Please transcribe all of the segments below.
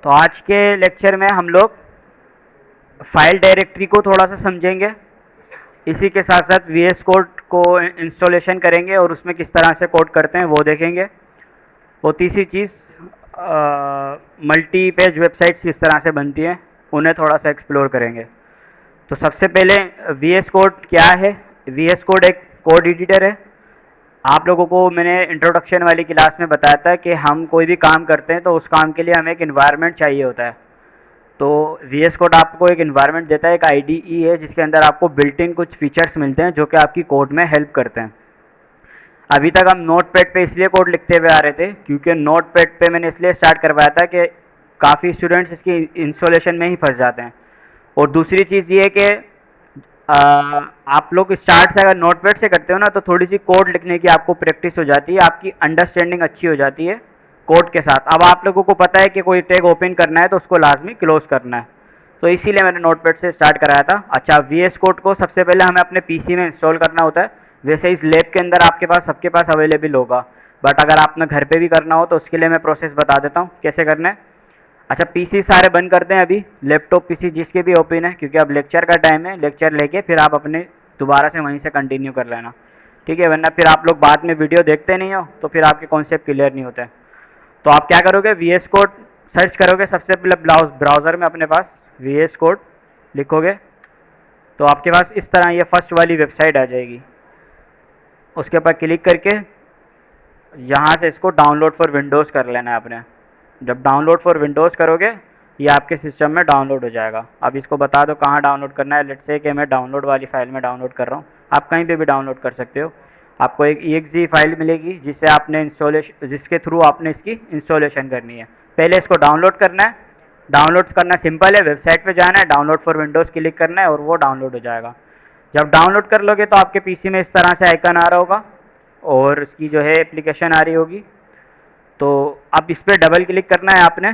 तो आज के लेक्चर में हम लोग फाइल डायरेक्टरी को थोड़ा सा समझेंगे, इसी के साथ साथ वीएस कोड को इंस्टॉलेशन करेंगे और उसमें किस तरह से कोड करते हैं वो देखेंगे। वो तीसरी चीज़ मल्टी पेज वेबसाइट्स किस तरह से बनती हैं उन्हें थोड़ा सा एक्सप्लोर करेंगे। तो सबसे पहले वीएस कोड क्या है। वीएस कोड एक कोड एडिटर है। आप लोगों को मैंने इंट्रोडक्शन वाली क्लास में बताया था कि हम कोई भी काम करते हैं तो उस काम के लिए हमें एक इन्वायरमेंट चाहिए होता है। तो वीएस कोड आपको एक इन्वायरमेंट देता है, एक आईडीई है जिसके अंदर आपको बिल्ट इन कुछ फीचर्स मिलते हैं जो कि आपकी कोड में हेल्प करते हैं। अभी तक हम नोटपैड पे इसलिए कोड लिखते हुए आ रहे थे क्योंकि नोटपैड पे मैंने इसलिए स्टार्ट करवाया था कि काफ़ी स्टूडेंट्स इसकी इंस्टॉलेशन में ही फंस जाते हैं। और दूसरी चीज़ ये है कि आप लोग स्टार्ट से अगर नोटपैड से करते हो ना तो थोड़ी सी कोड लिखने की आपको प्रैक्टिस हो जाती है, आपकी अंडरस्टैंडिंग अच्छी हो जाती है कोड के साथ। अब आप लोगों को पता है कि कोई टैग ओपन करना है तो उसको लाजमी क्लोज करना है, तो इसीलिए मैंने नोटपैड से स्टार्ट कराया था। अच्छा, वीएस कोड को सबसे पहले हमें अपने पीसी में इंस्टॉल करना होता है। वैसे इस लैब के अंदर आपके पास सबके पास अवेलेबल होगा, बट अगर आपने घर पे भी करना हो तो उसके लिए मैं प्रोसेस बता देता हूँ कैसे करना है। अच्छा, पीसी सारे बंद करते हैं अभी, लैपटॉप पीसी जिसके भी ओपन है, क्योंकि अब लेक्चर का टाइम है। लेक्चर लेके फिर आप अपने दोबारा से वहीं से कंटिन्यू कर लेना, ठीक है, वरना फिर आप लोग बाद में वीडियो देखते नहीं हो तो फिर आपके कॉन्सेप्ट क्लियर नहीं होते। तो आप क्या करोगे, वीएस कोड सर्च करोगे सबसे पहले ब्राउज़र में अपने पास वीएस कोड लिखोगे तो आपके पास इस तरह ये फर्स्ट वाली वेबसाइट आ जाएगी। उसके ऊपर क्लिक करके यहाँ से इसको डाउनलोड फॉर विंडोज़ कर लेना है आपने। जब डाउनलोड फॉर विंडोज़ करोगे ये आपके सिस्टम में डाउनलोड हो जाएगा। अब इसको बता दो कहाँ डाउनलोड करना है। लेट्स से कि मैं डाउनलोड वाली फ़ाइल में डाउनलोड कर रहा हूँ, आप कहीं पे भी डाउनलोड कर सकते हो। आपको एक exe फाइल मिलेगी जिससे आपने जिसके थ्रू आपने इसकी इंस्टॉलेशन करनी है। पहले इसको डाउनलोड करना है। डाउनलोड करना सिंपल है, वेबसाइट पे जाना है, डाउनलोड फॉर विंडोज़ क्लिक करना है और वो डाउनलोड हो जाएगा। जब डाउनलोड कर लोगे तो आपके पीसी में इस तरह से आइकन आ रहा होगा और इसकी जो है एप्लीकेशन आ रही होगी। तो अब इस पर डबल क्लिक करना है आपने।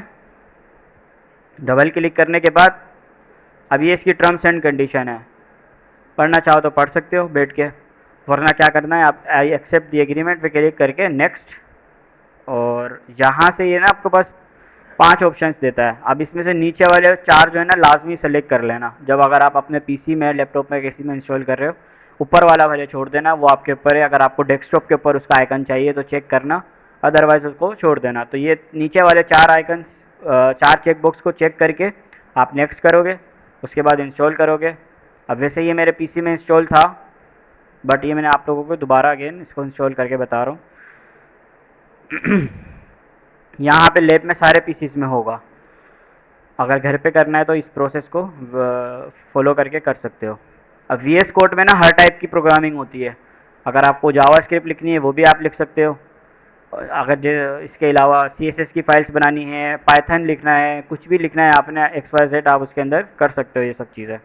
डबल क्लिक करने के बाद अब ये इसकी टर्म्स एंड कंडीशन है, पढ़ना चाहो तो पढ़ सकते हो बैठ के, वरना क्या करना है आप आई एक्सेप्ट दी एग्रीमेंट पे क्लिक करके नेक्स्ट। और यहाँ से ये ना आपके पास 5 ऑप्शंस देता है। अब इसमें से नीचे वाले 4 जो है ना लाजमी सेलेक्ट कर लेना जब अगर आप अपने पीसी में लैपटॉप में किसी में इंस्टॉल कर रहे हो। ऊपर वाला वाले छोड़ देना, वो आपके ऊपर है। अगर आपको डेस्कटॉप के ऊपर उसका आइकन चाहिए तो चेक करना, अदरवाइज उसको छोड़ देना। तो ये नीचे वाले 4 आइकन्स 4 चेक बॉक्स को चेक करके आप नेक्स्ट करोगे, उसके बाद इंस्टॉल करोगे। अब वैसे ये मेरे पीसी में इंस्टॉल था, बट ये मैंने आप लोगों को दोबारा अगेन इसको इंस्टॉल करके बता रहा हूँ। यहाँ पे लैब में सारे पीसीस में होगा। अगर घर पे करना है तो इस प्रोसेस को फॉलो करके कर सकते हो। अब वीएस कोड में ना हर टाइप की प्रोग्रामिंग होती है। अगर आपको जावास्क्रिप्ट लिखनी है वो भी आप लिख सकते हो। अगर इसके अलावा सीएसएस की फाइल्स बनानी है, पाइथन लिखना है, कुछ भी लिखना है आपने XYZ, आप उसके अंदर कर सकते हो ये सब चीज़ें।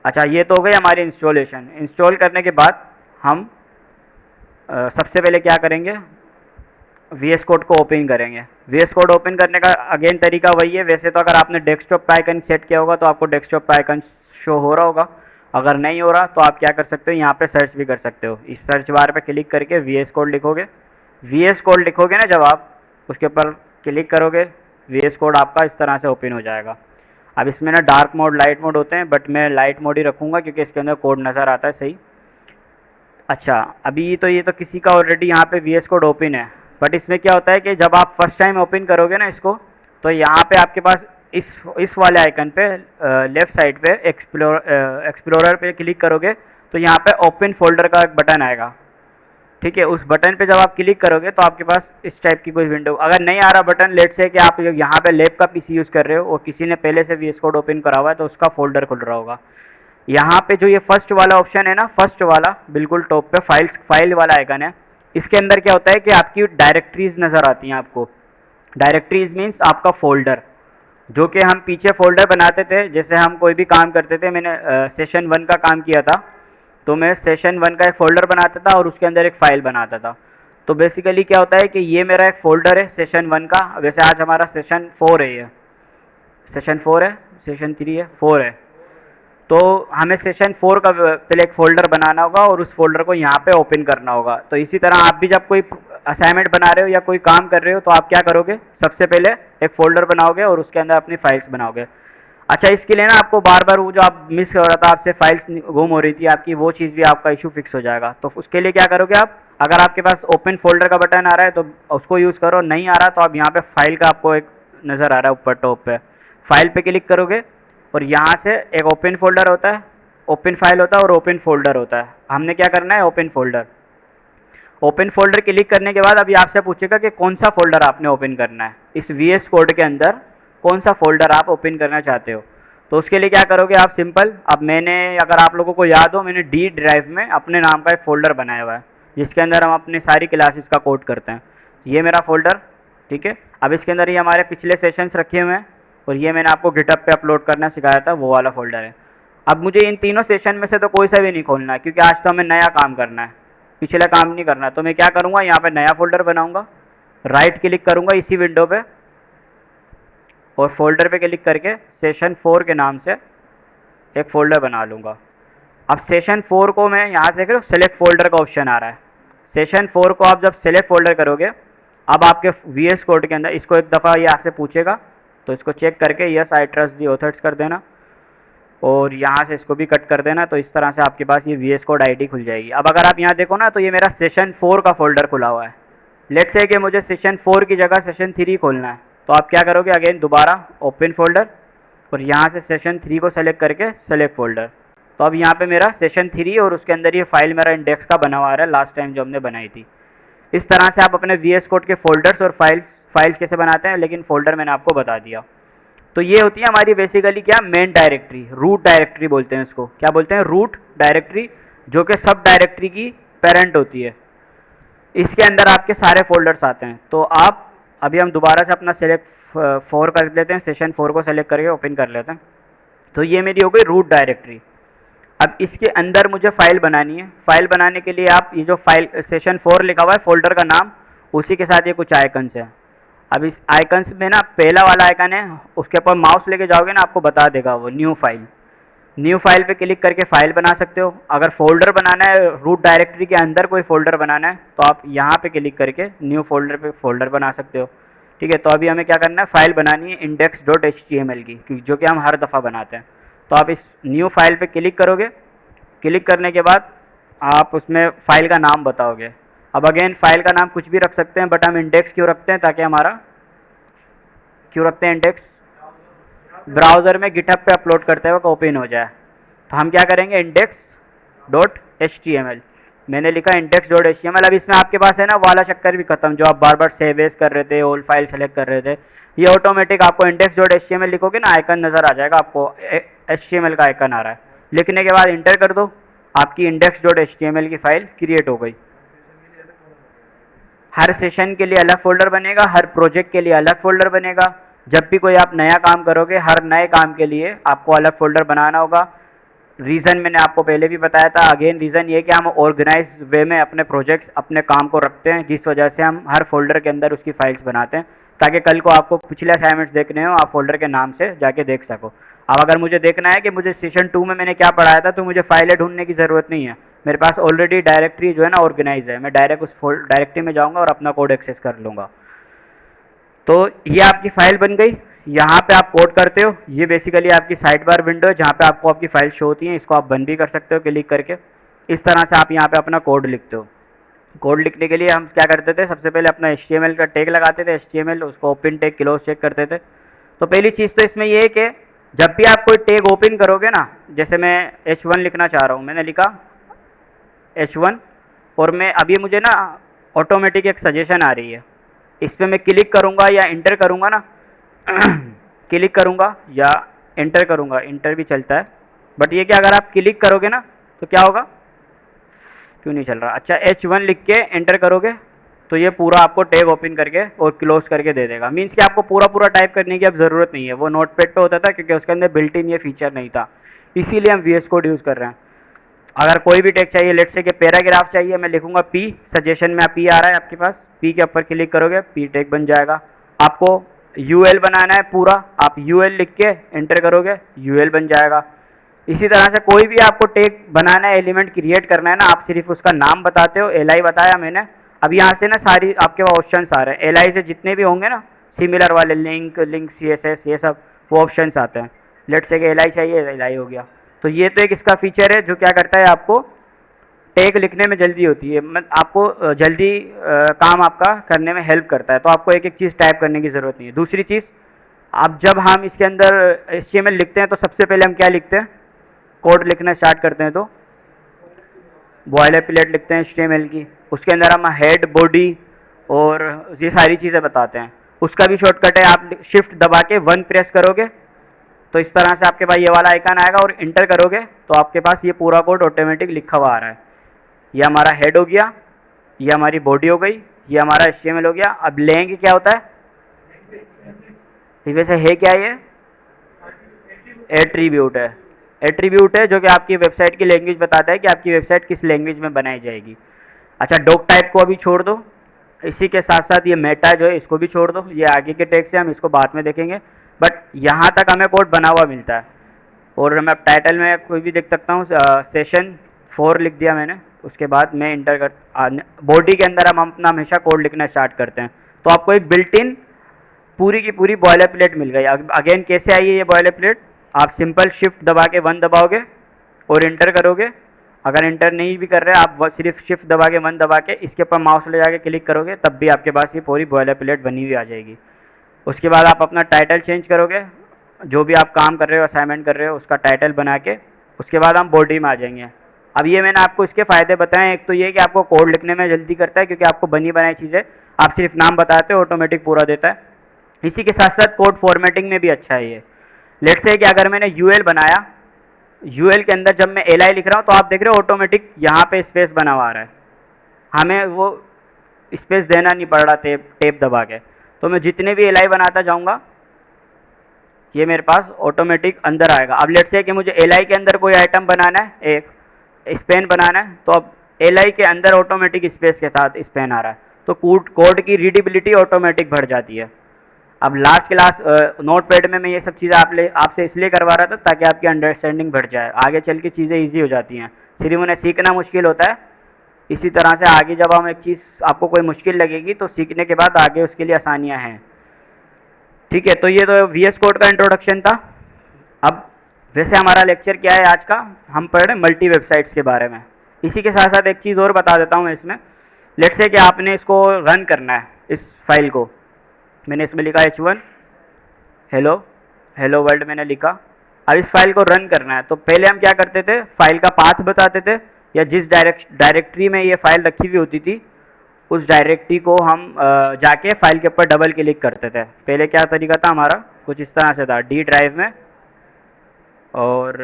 अच्छा, ये तो हो गई हमारी इंस्टॉलेशन। इंस्टॉल करने के बाद हम सबसे पहले क्या करेंगे, वीएस कोड को ओपन करेंगे। वीएस कोड ओपन करने का अगेन तरीका वही है। वैसे तो अगर आपने डेस्कटॉप पे आइकन सेट किया होगा तो आपको डेस्कटॉप पे आइकन शो हो रहा होगा। अगर नहीं हो रहा तो आप क्या कर सकते हो, यहाँ पे सर्च भी कर सकते हो। इस सर्च बार पे क्लिक करके वीएस कोड लिखोगे। वीएस कोड लिखोगे ना जब आप उसके ऊपर क्लिक करोगे, वीएस कोड आपका इस तरह से ओपन हो जाएगा। अब इसमें ना डार्क मोड लाइट मोड होते हैं, बट मैं लाइट मोड ही रखूँगा क्योंकि इसके अंदर कोड नज़र आता है सही। अच्छा, अभी तो ये तो किसी का ऑलरेडी यहाँ पे वीएस कोड ओपन है, बट इसमें क्या होता है कि जब आप फर्स्ट टाइम ओपन करोगे ना इसको, तो यहाँ पे आपके पास इस वाले आइकन पे लेफ्ट साइड पे एक्सप्लोरर पे क्लिक करोगे तो यहाँ पे ओपन फोल्डर का एक बटन आएगा। ठीक है, उस बटन पे जब आप क्लिक करोगे तो आपके पास इस टाइप की कोई विंडो, अगर नहीं आ रहा बटन, लेट से कि आप यहाँ पे लैब का पीसी यूज़ कर रहे हो और किसी ने पहले से वीएस कोड ओपन करा हुआ है तो उसका फोल्डर खुल रहा होगा। यहाँ पे जो ये फर्स्ट वाला ऑप्शन है ना, फर्स्ट वाला बिल्कुल टॉप पे फाइल वाला आइकन है, इसके अंदर क्या होता है कि आपकी डायरेक्टरीज नज़र आती हैं आपको। डायरेक्टरीज मीन्स आपका फोल्डर, जो कि हम पीछे फोल्डर बनाते थे। जैसे हम कोई भी काम करते थे, मैंने सेशन 1 का काम किया था तो मैं सेशन 1 का एक फ़ोल्डर बनाता था और उसके अंदर एक फ़ाइल बनाता था। तो बेसिकली क्या होता है कि ये मेरा एक फ़ोल्डर है सेशन 1 का। वैसे आज हमारा सेशन 4 है, ये सेशन 4 है, सेशन 3 है, 4 है। तो हमें सेशन 4 का पहले एक फ़ोल्डर बनाना होगा और उस फोल्डर को यहाँ पे ओपन करना होगा। तो इसी तरह आप भी जब कोई असाइनमेंट बना रहे हो या कोई काम कर रहे हो तो आप क्या करोगे, सबसे पहले एक फोल्डर बनाओगे और उसके अंदर अपनी फाइल्स बनाओगे। अच्छा, इसके लिए ना आपको बार बार वो जो आप मिस हो रहा था, आपसे फाइल्स गुम हो रही थी आपकी, वो चीज़ भी आपका इशू फिक्स हो जाएगा। तो उसके लिए क्या करोगे आप, अगर आपके पास ओपन फोल्डर का बटन आ रहा है तो उसको यूज़ करो, नहीं आ रहा तो आप यहाँ पे फाइल का आपको एक नज़र आ रहा है ऊपर टॉप पे, फाइल पे क्लिक करोगे और यहाँ से एक ओपन फोल्डर होता है, ओपन फाइल होता है और ओपन फोल्डर होता है। हमने क्या करना है, open folder. Open folder click करने के बाद अभी आपसे पूछेगा कि कौन सा फोल्डर आपने ओपन करना है, इस वीएस कोड के अंदर कौन सा फोल्डर आप ओपन करना चाहते हो। तो उसके लिए क्या करोगे आप, सिंपल, अब मैंने, अगर आप लोगों को याद हो, मैंने डी ड्राइव में अपने नाम का एक फ़ोल्डर बनाया हुआ है जिसके अंदर हम अपनी सारी क्लासेस का कोड करते हैं। ये मेरा फोल्डर, ठीक है। अब इसके अंदर ये हमारे पिछले सेशंस रखे हुए हैं और ये मैंने आपको गिटहब पे अपलोड करना सिखाया था, वो वाला फोल्डर है। अब मुझे इन तीनों सेशन में से तो कोई सा भी नहीं खोलना है क्योंकि आज तो हमें नया काम करना है, पिछला काम नहीं करना। तो मैं क्या करूँगा, यहाँ पे नया फोल्डर बनाऊँगा, राइट क्लिक करूँगा इसी विंडो पे और फोल्डर पे क्लिक करके सेशन 4 के नाम से एक फ़ोल्डर बना लूँगा। अब सेशन 4 को मैं यहाँ से देख रहे हो सेलेक्ट फोल्डर का ऑप्शन आ रहा है। सेशन 4 को आप जब सेलेक्ट फोल्डर करोगे, अब आपके वीएस कोड के अंदर इसको एक दफ़ा ये आपसे पूछेगा तो इसको चेक करके yes I trust the authors कर देना और यहाँ से इसको भी कट कर देना। तो इस तरह से आपके पास ये वीएस कोड आईडी खुल जाएगी। अब अगर आप यहाँ देखो ना तो ये मेरा सेशन 4 का फोल्डर खुला हुआ है। लेट्स से कि मुझे सेशन 4 की जगह सेशन 3 खोलना है, तो आप क्या करोगे, अगेन दोबारा ओपन फोल्डर और यहाँ से सेशन 3 को सेलेक्ट करके सेलेक्ट फोल्डर। तो अब यहाँ पे मेरा सेशन 3 और उसके अंदर ये फाइल मेरा इंडेक्स का बना हुआ है लास्ट टाइम जो हमने बनाई थी। इस तरह से आप अपने वीएस कोड के फोल्डर्स और फाइल्स कैसे बनाते हैं, लेकिन फोल्डर मैंने आपको बता दिया। तो ये होती है हमारी बेसिकली क्या, मेन डायरेक्टरी, रूट डायरेक्टरी बोलते हैं इसको। क्या बोलते हैं, रूट डायरेक्टरी, जो कि सब डायरेक्टरी की पेरेंट होती है। इसके अंदर आपके सारे फोल्डर्स आते हैं। तो आप, अभी हम दोबारा से अपना सेलेक्ट 4 कर लेते हैं, सेशन 4 को सेलेक्ट करके ओपन कर लेते हैं। तो ये मेरी हो गई रूट डायरेक्टरी। अब इसके अंदर मुझे फाइल बनानी है। फाइल बनाने के लिए आप ये जो फाइल सेशन 4 लिखा हुआ है फोल्डर का नाम, उसी के साथ ये कुछ आइकन्स है। अब इस आइकन्स में ना पहला वाला आइकन है, उसके ऊपर माउस लेके जाओगे ना आपको बता देगा वो न्यू फाइल। न्यू फाइल पे क्लिक करके फाइल बना सकते हो। अगर फोल्डर बनाना है, रूट डायरेक्टरी के अंदर कोई फोल्डर बनाना है तो आप यहाँ पे क्लिक करके न्यू फोल्डर पे फोल्डर बना सकते हो, ठीक है। तो अभी हमें क्या करना है, फाइल बनानी है index.html की, जो कि हम हर दफ़ा बनाते हैं। तो आप इस न्यू फाइल पे क्लिक करोगे, क्लिक करने के बाद आप उसमें फाइल का नाम बताओगे। अब अगेन फाइल का नाम कुछ भी रख सकते हैं, बट हम इंडेक्स क्यों रखते हैं, ताकि हमारा, क्यों रखते हैं इंडेक्स, ब्राउज़र में गिटहब पे अपलोड करते वक्त ओपन हो जाए। तो हम क्या करेंगे, index.html, मैंने लिखा index.html। अब इसमें आपके पास है ना वाला चक्कर भी खत्म, जो आप बार बार सेव एज कर रहे थे, ओल्ड फाइल सेलेक्ट कर रहे थे, ये ऑटोमेटिक आपको index.html लिखोगे ना, आइकन नज़र आ जाएगा आपको, HTML का आइकन आ रहा है, लिखने के बाद इंटर कर दो, आपकी index.html की फाइल क्रिएट हो गई। हर सेशन के लिए अलग फोल्डर बनेगा, हर प्रोजेक्ट के लिए अलग फोल्डर बनेगा। जब भी कोई आप नया काम करोगे, हर नए काम के लिए आपको अलग फोल्डर बनाना होगा। रीज़न मैंने आपको पहले भी बताया था, अगेन रीज़न ये कि हम ऑर्गेनाइज वे में अपने प्रोजेक्ट्स, अपने काम को रखते हैं, जिस वजह से हम हर फोल्डर के अंदर उसकी फाइल्स बनाते हैं, ताकि कल को आपको पिछले असाइनमेंट्स देखने हो, आप फोल्डर के नाम से जाके देख सको। अब अगर मुझे देखना है कि मुझे सेशन 2 में मैंने क्या पढ़ाया था, तो मुझे फाइलें ढूंढने की ज़रूरत नहीं है, मेरे पास ऑलरेडी डायरेक्टरी जो है ना ऑर्गेनाइज है, मैं डायरेक्ट उस डायरेक्टरी में जाऊँगा और अपना कोड एक्सेस कर लूँगा। तो ये आपकी फाइल बन गई, यहाँ पे आप कोड करते हो। ये बेसिकली आपकी साइड बार विंडो है जहाँ पे आपको आपकी फाइल शो होती है, इसको आप बंद भी कर सकते हो क्लिक करके। इस तरह से आप यहाँ पे अपना कोड लिखते हो। कोड लिखने के लिए हम क्या करते थे, सबसे पहले अपना HTML का टैग लगाते थे, HTML उसको ओपन टैग क्लोज चेक करते थे। तो पहली चीज़ तो इसमें ये है कि जब भी आप कोई टैग ओपन करोगे ना, जैसे मैं H1 लिखना चाह रहा हूँ, मैंने लिखा H1 और मैं अभी मुझे ना ऑटोमेटिक एक सजेशन आ रही है, इस पर मैं क्लिक करूँगा या इंटर करूँगा ना क्लिक करूँगा या इंटर करूँगा, इंटर भी चलता है, बट ये कि अगर आप क्लिक करोगे ना तो क्या होगा, क्यों नहीं चल रहा, अच्छा H1 लिख के एंटर करोगे तो ये पूरा आपको टैग ओपन करके और क्लोज करके दे देगा। मीन्स कि आपको पूरा पूरा टाइप करने की अब ज़रूरत नहीं है, वो नोटपैड पे होता था क्योंकि उसके अंदर बिल्ट इन ये फीचर नहीं था, इसीलिए हम VS कोड यूज़ कर रहे हैं। अगर कोई भी टैग चाहिए, लेट्स से कि पैराग्राफ चाहिए, मैं लिखूंगा P, सजेशन में P आ रहा है आपके पास, P के ऊपर क्लिक करोगे P टैग बन जाएगा। आपको UL बनाना है पूरा, आप UL लिख के एंटर करोगे UL बन जाएगा। इसी तरह से कोई भी आपको टैग बनाना है, एलिमेंट क्रिएट करना है ना, आप सिर्फ उसका नाम बताते हो, LI बताया मैंने, अब यहाँ से ना सारी आपके पास ऑप्शंस आ रहे हैं, एल से जितने भी होंगे ना सिमिलर वाले लिंक CSS ये सब वो ऑप्शंस आते हैं। लेट से कि एल चाहिए, एल हो गया। तो ये तो एक इसका फीचर है जो क्या करता है, आपको टैग लिखने में जल्दी होती है, आपको जल्दी काम आपका करने में हेल्प करता है, तो आपको एक एक चीज़ टाइप करने की ज़रूरत नहीं है। दूसरी चीज़, अब जब हम इसके अंदर HTML लिखते हैं तो सबसे पहले हम क्या लिखते हैं, कोड लिखना स्टार्ट करते हैं तो बॉयलर प्लेट लिखते हैं HTML की, उसके अंदर हम हेड बॉडी और ये सारी चीज़ें बताते हैं। उसका भी शॉर्टकट है, आप शिफ्ट दबा के 1 प्रेस करोगे तो इस तरह से आपके पास ये वाला आइकन आएगा और इंटर करोगे तो आपके पास ये पूरा कोड ऑटोमेटिक लिखा हुआ आ रहा है। ये हमारा हेड हो गया, ये हमारी बॉडी हो गई, ये हमारा HTML हो गया। अब लेंगे क्या होता है, वैसे है क्या ये एट्रीब्यूट है। एट्रीब्यूट है जो कि आपकी वेबसाइट की लैंग्वेज बताता है कि आपकी वेबसाइट किस लैंग्वेज में बनाई जाएगी। अच्छा, डॉक टाइप को अभी छोड़ दो, इसी के साथ साथ ये मेटा जो है इसको भी छोड़ दो, ये आगे के टैग से हम इसको बाद में देखेंगे, बट यहाँ तक हमें कोड बना हुआ मिलता है। और मैं टाइटल में कोई भी देख सकता हूँ, सेशन 4 लिख दिया मैंने, उसके बाद मैं इंटर कर बॉडी के अंदर हम अपना हमेशा कोड लिखना स्टार्ट करते हैं। तो आपको एक बिल्ट इन पूरी की पूरी बॉयलर प्लेट मिल गई। अगेन कैसे आई है ये बॉयलर प्लेट, आप सिंपल शिफ्ट दबा के 1 दबाओगे और इंटर करोगे। अगर इंटर नहीं भी कर रहे आप सिर्फ शिफ्ट दबा के 1 दबा के इसके ऊपर माउस ले जाके क्लिक करोगे तब भी आपके पास ये पूरी बॉयलर प्लेट बनी हुई आ जाएगी। उसके बाद आप अपना टाइटल चेंज करोगे, जो भी आप काम कर रहे हो असाइनमेंट कर रहे हो उसका टाइटल बना के उसके बाद हम बॉडी में आ जाएंगे। अब ये मैंने आपको इसके फ़ायदे बताए, एक तो ये कि आपको कोड लिखने में जल्दी करता है क्योंकि आपको बनी बनाई चीज़ें आप सिर्फ नाम बताते हो ऑटोमेटिक पूरा देता है। इसी के साथ साथ कोड फॉर्मेटिंग में भी अच्छा है ये। लेट्स से कि अगर मैंने यूएल बनाया, यूएल के अंदर जब मैं एल लिख रहा हूँ तो आप देख रहे हो ऑटोमेटिक यहाँ पे स्पेस बना हुआ आ रहा है, हमें वो स्पेस देना नहीं पड़ रहा टेप दबा के। तो मैं जितने भी एल बनाता जाऊँगा ये मेरे पास ऑटोमेटिक अंदर आएगा। अब लेट्स से कि मुझे एल के अंदर कोई आइटम बनाना है, एक स्पेन बनाना है, तो अब एल के अंदर ऑटोमेटिक स्पेस के साथ स्पेन आ रहा है, तो कोड की रीडेबिलिटी ऑटोमेटिक बढ़ जाती है। अब लास्ट क्लास नोट पैड में मैं ये सब चीज़ें आपसे इसलिए करवा रहा था ताकि आपकी अंडरस्टैंडिंग बढ़ जाए, आगे चल के चीज़ें ईजी हो जाती हैं, सिर्फ उन्हें सीखना मुश्किल होता है। इसी तरह से आगे जब हम एक चीज़ आपको कोई मुश्किल लगेगी तो सीखने के बाद आगे उसके लिए आसानियाँ हैं। ठीक है, तो ये तो VS कोड का इंट्रोडक्शन था। अब वैसे हमारा लेक्चर क्या है आज का, हम पढ़ रहे हैं मल्टी वेबसाइट्स के बारे में। इसी के साथ साथ एक चीज़ और बता देता हूँ मैं इसमें। लेट्स से कि आपने इसको रन करना है, इस फाइल को मैंने इसमें लिखा H1 हेलो हेलो वर्ल्ड मैंने लिखा। अब इस फाइल को रन करना है तो पहले हम क्या करते थे, फाइल का पाथ बताते थे या जिस डायरेक्टरी में ये फाइल रखी हुई होती थी उस डायरेक्टरी को हम जाके फाइल के ऊपर डबल क्लिक करते थे। पहले क्या तरीका था हमारा, कुछ इस तरह से था, डी ड्राइव में, और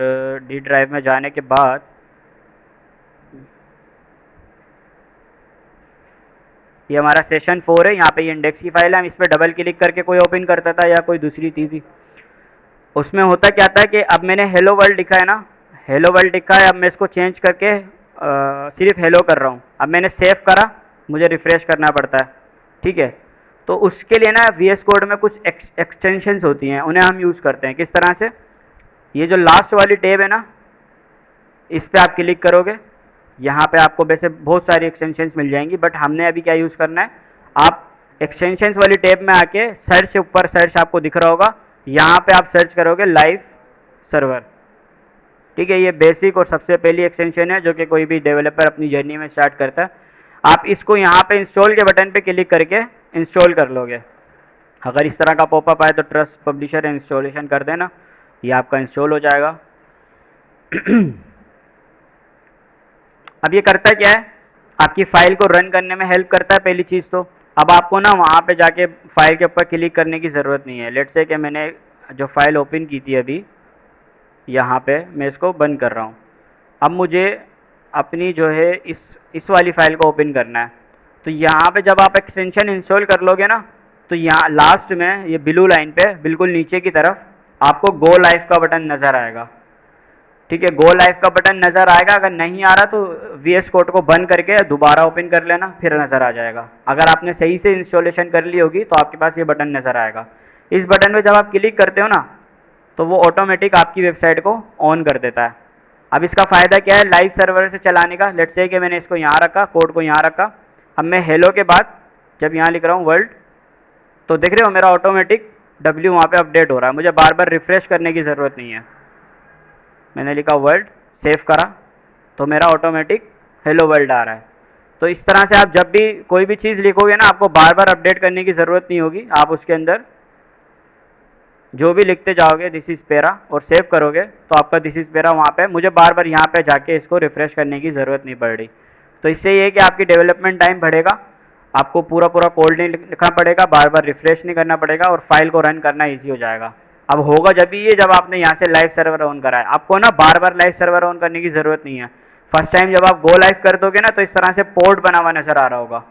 डी ड्राइव में जाने के बाद ये हमारा सेशन 4 है, यहाँ पे ये इंडेक्स की फाइल है, हम इस पर डबल क्लिक करके कोई ओपन करता था या कोई दूसरी थी। उसमें होता क्या था कि अब मैंने हेलो वर्ल्ड लिखा है ना, हेलो वर्ल्ड लिखा है, अब मैं इसको चेंज करके सिर्फ हेलो कर रहा हूँ। अब मैंने सेव करा, मुझे रिफ्रेश करना पड़ता है। ठीक है, तो उसके लिए ना VS कोड में कुछ एक्सटेंशंस होती हैं, उन्हें हम यूज़ करते हैं। किस तरह से, ये जो लास्ट वाली टैब है ना इस पर आप क्लिक करोगे, यहाँ पे आपको वैसे बहुत सारी एक्सटेंशंस मिल जाएंगी बट हमने अभी क्या यूज़ करना है, आप एक्सटेंशंस वाली टैब में आके सर्च, ऊपर सर्च आपको दिख रहा होगा, यहाँ पे आप सर्च करोगे लाइव सर्वर। ठीक है, ये बेसिक और सबसे पहली एक्सटेंशन है जो कि कोई भी डेवलपर अपनी जर्नी में स्टार्ट करता है। आप इसको यहाँ पे इंस्टॉल के बटन पे क्लिक करके इंस्टॉल कर लोगे। अगर इस तरह का पॉपअप आए तो ट्रस्ट पब्लिशर इंस्टॉलेशन कर देना, ये आपका इंस्टॉल हो जाएगा। अब ये करता क्या है, आपकी फाइल को रन करने में हेल्प करता है पहली चीज़ तो। अब आपको ना वहाँ पे जाके फाइल के ऊपर क्लिक करने की ज़रूरत नहीं है। लेट्स से कि मैंने जो फाइल ओपन की थी अभी, यहाँ पे मैं इसको बंद कर रहा हूँ। अब मुझे अपनी जो है इस वाली फाइल को ओपन करना है, तो यहाँ पे जब आप एक्सटेंशन इंस्टॉल कर लोगे ना तो यहाँ लास्ट में ये ब्लू लाइन पे बिल्कुल नीचे की तरफ आपको गो लाइव का बटन नज़र आएगा। ठीक है, गो लाइव का बटन नज़र आएगा, अगर नहीं आ रहा तो VS कोड को बंद करके दोबारा ओपन कर लेना, फिर नज़र आ जाएगा। अगर आपने सही से इंस्टॉलेशन कर ली होगी तो आपके पास ये बटन नज़र आएगा। इस बटन पे जब आप क्लिक करते हो ना तो वो ऑटोमेटिक आपकी वेबसाइट को ऑन कर देता है। अब इसका फ़ायदा क्या है लाइव सर्वर से चलाने का, लेट्स से कि मैंने इसको यहाँ रखा, कोड को यहाँ रखा, अब मैं हेलो के बाद जब यहाँ लिख रहा हूँ वर्ल्ड, तो देख रहे हो मेरा ऑटोमेटिक W वहाँ पे अपडेट हो रहा है, मुझे बार बार रिफ़्रेश करने की ज़रूरत नहीं है। मैंने लिखा वर्ल्ड, सेव करा, तो मेरा ऑटोमेटिक हेलो वर्ल्ड आ रहा है। तो इस तरह से आप जब भी कोई भी चीज़ लिखोगे ना, आपको बार बार अपडेट करने की ज़रूरत नहीं होगी। आप उसके अंदर जो भी लिखते जाओगे दिस इज़ पेरा और सेव करोगे तो आपका दिस इज़ पेरा वहाँ पे, मुझे बार बार यहाँ पे जाके इसको रिफ़्रेश करने की ज़रूरत नहीं पड़ रही। तो इससे ये है कि आपकी डेवलपमेंट टाइम बढ़ेगा, आपको पूरा पूरा कोड नहीं लिखना पड़ेगा, बार बार रिफ़्रेश नहीं करना पड़ेगा और फाइल को रन करना ईजी हो जाएगा। अब होगा जब भी ये, जब आपने यहाँ से लाइव सर्वर ऑन करा है। आपको ना बार बार लाइव सर्वर ऑन करने की ज़रूरत नहीं है। फर्स्ट टाइम जब आप गो लाइव कर दोगे ना, तो इस तरह से पोर्ट बना हुआ नज़र आ रहा होगा।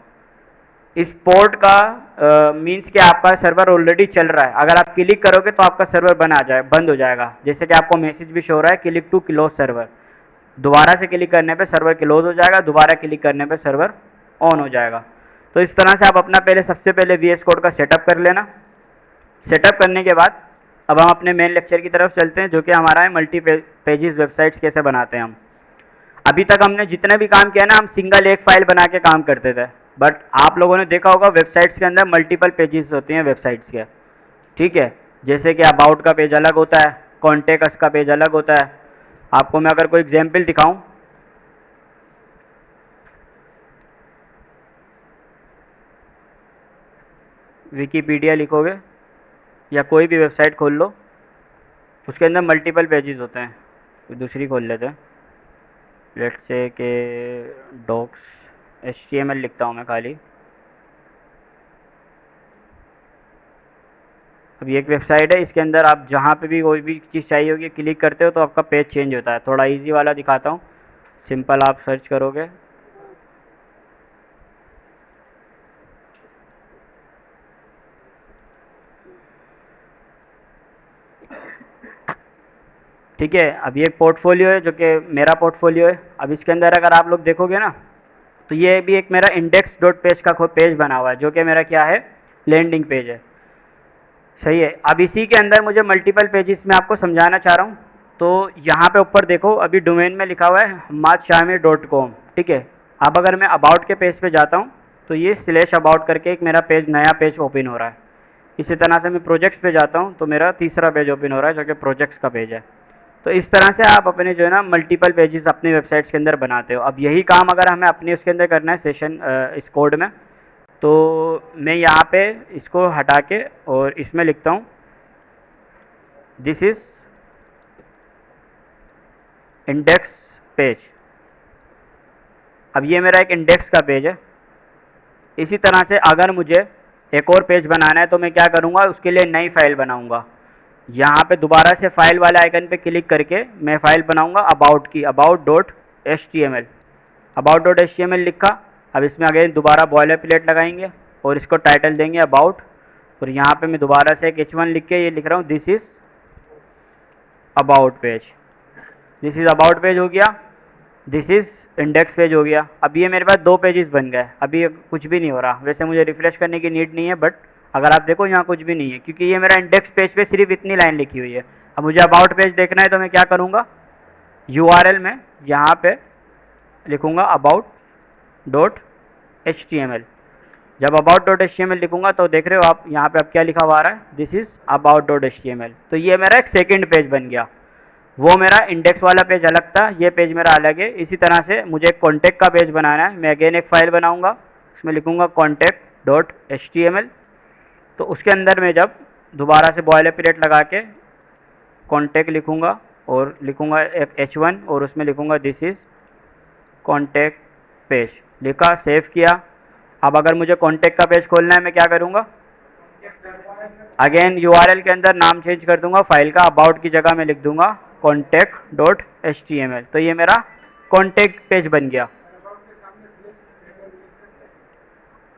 इस पोर्ट का मीन्स कि आपका सर्वर ऑलरेडी चल रहा है। अगर आप क्लिक करोगे तो आपका सर्वर बंद हो जाएगा। जैसे कि आपको मैसेज भी शो हो रहा है, क्लिक टू क्लोज सर्वर। दोबारा से क्लिक करने पे सर्वर क्लोज हो जाएगा, दोबारा क्लिक करने पे सर्वर ऑन हो जाएगा। तो इस तरह से आप अपना सबसे पहले VS कोड का सेटअप कर लेना। सेटअप करने के बाद अब हम अपने मेन लेक्चर की तरफ चलते हैं, जो कि हमारा है मल्टी पेजेस वेबसाइट्स कैसे बनाते हैं हम। अभी तक हमने जितने भी काम किया ना, हम सिंगल एक फाइल बना के काम करते थे, बट आप लोगों ने देखा होगा वेबसाइट्स के अंदर मल्टीपल पेजेस होते हैं वेबसाइट्स के, ठीक है। जैसे कि अबाउट का पेज अलग होता है, कॉन्टेक्ट का पेज अलग होता है। आपको मैं अगर कोई एग्जाम्पल दिखाऊं, विकीपीडिया लिखोगे या कोई भी वेबसाइट खोल लो, उसके अंदर मल्टीपल पेजेस होते हैं। तो दूसरी खोल लेते हैं, लेट्स से के डॉक्स HTML लिखता हूँ मैं खाली। अब ये एक वेबसाइट है, इसके अंदर आप जहाँ पे भी कोई भी चीज़ चाहिए होगी क्लिक करते हो तो आपका पेज चेंज होता है। थोड़ा इजी वाला दिखाता हूँ, सिंपल आप सर्च करोगे, ठीक है। अब ये एक पोर्टफोलियो है जो कि मेरा पोर्टफोलियो है। अब इसके अंदर अगर आप लोग देखोगे ना, तो ये भी एक मेरा इंडेक्स डॉट पेज का पेज बना हुआ है, जो कि मेरा क्या है, लैंडिंग पेज है, सही है। अब इसी के अंदर मुझे मल्टीपल पेजेस में आपको समझाना चाह रहा हूँ। तो यहाँ पे ऊपर देखो, अभी डोमेन में लिखा हुआ है hammadshami.com, ठीक है। अब अगर मैं अबाउट के पेज पे जाता हूँ तो ये /about करके एक मेरा पेज, नया पेज ओपन हो रहा है। इसी तरह से मैं प्रोजेक्ट्स पे जाता हूँ तो मेरा तीसरा पेज ओपन हो रहा है, जो कि प्रोजेक्ट्स का पेज है। तो इस तरह से आप अपने जो है ना मल्टीपल पेजेस अपनी वेबसाइट्स के अंदर बनाते हो। अब यही काम अगर हमें अपने उसके अंदर करना है सेशन इस कोड में, तो मैं यहाँ पे इसको हटा के और इसमें लिखता हूँ दिस इज इंडेक्स पेज। अब ये मेरा एक इंडेक्स का पेज है। इसी तरह से अगर मुझे एक और पेज बनाना है तो मैं क्या करूँगा, उसके लिए नई फाइल बनाऊँगा। यहाँ पे दोबारा से फाइल वाले आइकन पे क्लिक करके मैं फाइल बनाऊँगा अबाउट की, about.html। about.html लिखा। अब इसमें अगेन दोबारा बॉयलर प्लेट लगाएंगे और इसको टाइटल देंगे अबाउट, और यहाँ पे मैं दोबारा से एक H1 लिख के ये लिख रहा हूँ this is about page. This is about page हो गया, दिस इज़ इंडेक्स पेज हो गया। अब ये मेरे पास दो पेजेस बन गए। अभी कुछ भी नहीं हो रहा, वैसे मुझे रिफ्रेश करने की नीड नहीं है, बट अगर आप देखो यहाँ कुछ भी नहीं है, क्योंकि ये मेरा इंडेक्स पेज पे सिर्फ इतनी लाइन लिखी हुई है। अब मुझे अबाउट पेज देखना है तो मैं क्या करूँगा, URL में यहाँ पे लिखूँगा about.html। जब about.html लिखूंगा तो देख रहे हो आप यहाँ पे अब क्या लिखा हुआ आ रहा है, दिस इज़ about.html। तो ये मेरा एक सेकंड पेज बन गया। वो मेरा इंडेक्स वाला पेज अलग था, ये पेज मेरा अलग है। इसी तरह से मुझे एक कॉन्टैक्ट का पेज बनाना है। मैं अगेन एक फाइल बनाऊंगा, उसमें लिखूंगा contact.html। तो उसके अंदर मैं जब दोबारा से बॉयलर प्लेट लगा के कॉन्टैक्ट लिखूंगा और लिखूंगा एक H1 और उसमें लिखूंगा दिस इज़ कॉन्टैक्ट पेज, लिखा, सेव किया। अब अगर मुझे कॉन्टैक्ट का पेज खोलना है मैं क्या करूँगा, अगेन URL के अंदर नाम चेंज कर दूंगा फाइल का, अबाउट की जगह मैं लिख दूंगा contact.html। तो ये मेरा कॉन्टैक्ट पेज बन गया।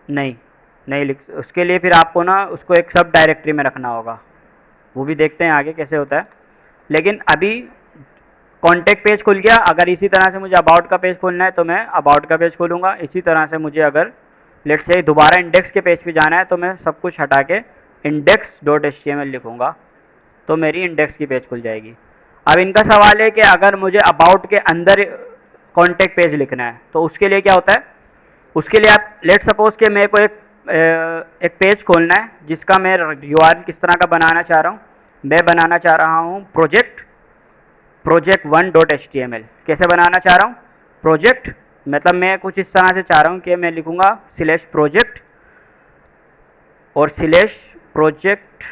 नहीं, नहीं लिख, उसके लिए फिर आपको ना उसको एक सब डायरेक्टरी में रखना होगा, वो भी देखते हैं आगे कैसे होता है। लेकिन अभी कॉन्टैक्ट पेज खुल गया। अगर इसी तरह से मुझे अबाउट का पेज खोलना है तो मैं अबाउट का पेज खोलूँगा। इसी तरह से मुझे अगर लेट्स से दोबारा इंडेक्स के पेज पे जाना है तो मैं सब कुछ हटा के index.html लिखूँगा, तो मेरी इंडेक्स की पेज खुल जाएगी। अब इनका सवाल है कि अगर मुझे अबाउट के अंदर कॉन्टैक्ट पेज लिखना है तो उसके लिए क्या होता है, उसके लिए आप लेट सपोज कि मेरे को एक पेज खोलना है जिसका मैं यूआरएल किस तरह का बनाना चाह रहा हूँ। मैं बनाना चाह रहा हूँ प्रोजेक्ट 1.html। कैसे बनाना चाह रहा हूँ? प्रोजेक्ट मतलब मैं कुछ इस तरह से चाह रहा हूँ कि मैं लिखूंगा स्लैश प्रोजेक्ट और स्लैश प्रोजेक्ट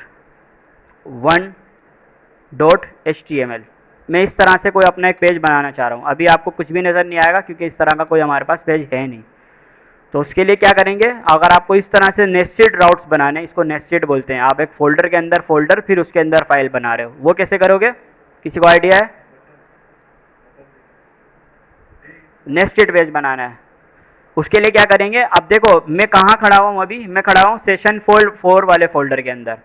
1.html। मैं इस तरह से कोई अपना एक पेज बनाना चाह रहा हूँ। अभी आपको कुछ भी नज़र नहीं आएगा क्योंकि इस तरह का कोई हमारे पास पेज है नहीं। तो उसके लिए क्या करेंगे, अगर आपको इस तरह से नेस्टेड राउट्स बनाने, इसको नेस्टेड बोलते हैं, आप एक फोल्डर के अंदर फोल्डर फिर उसके अंदर फाइल बना रहे हो, वो कैसे करोगे? किसी को आइडिया है? नेस्टेड पेज बनाना है। उसके लिए क्या करेंगे, अब देखो मैं कहाँ खड़ा हूँ, अभी मैं खड़ा हूँ सेशन 4 वाले फोल्डर के अंदर।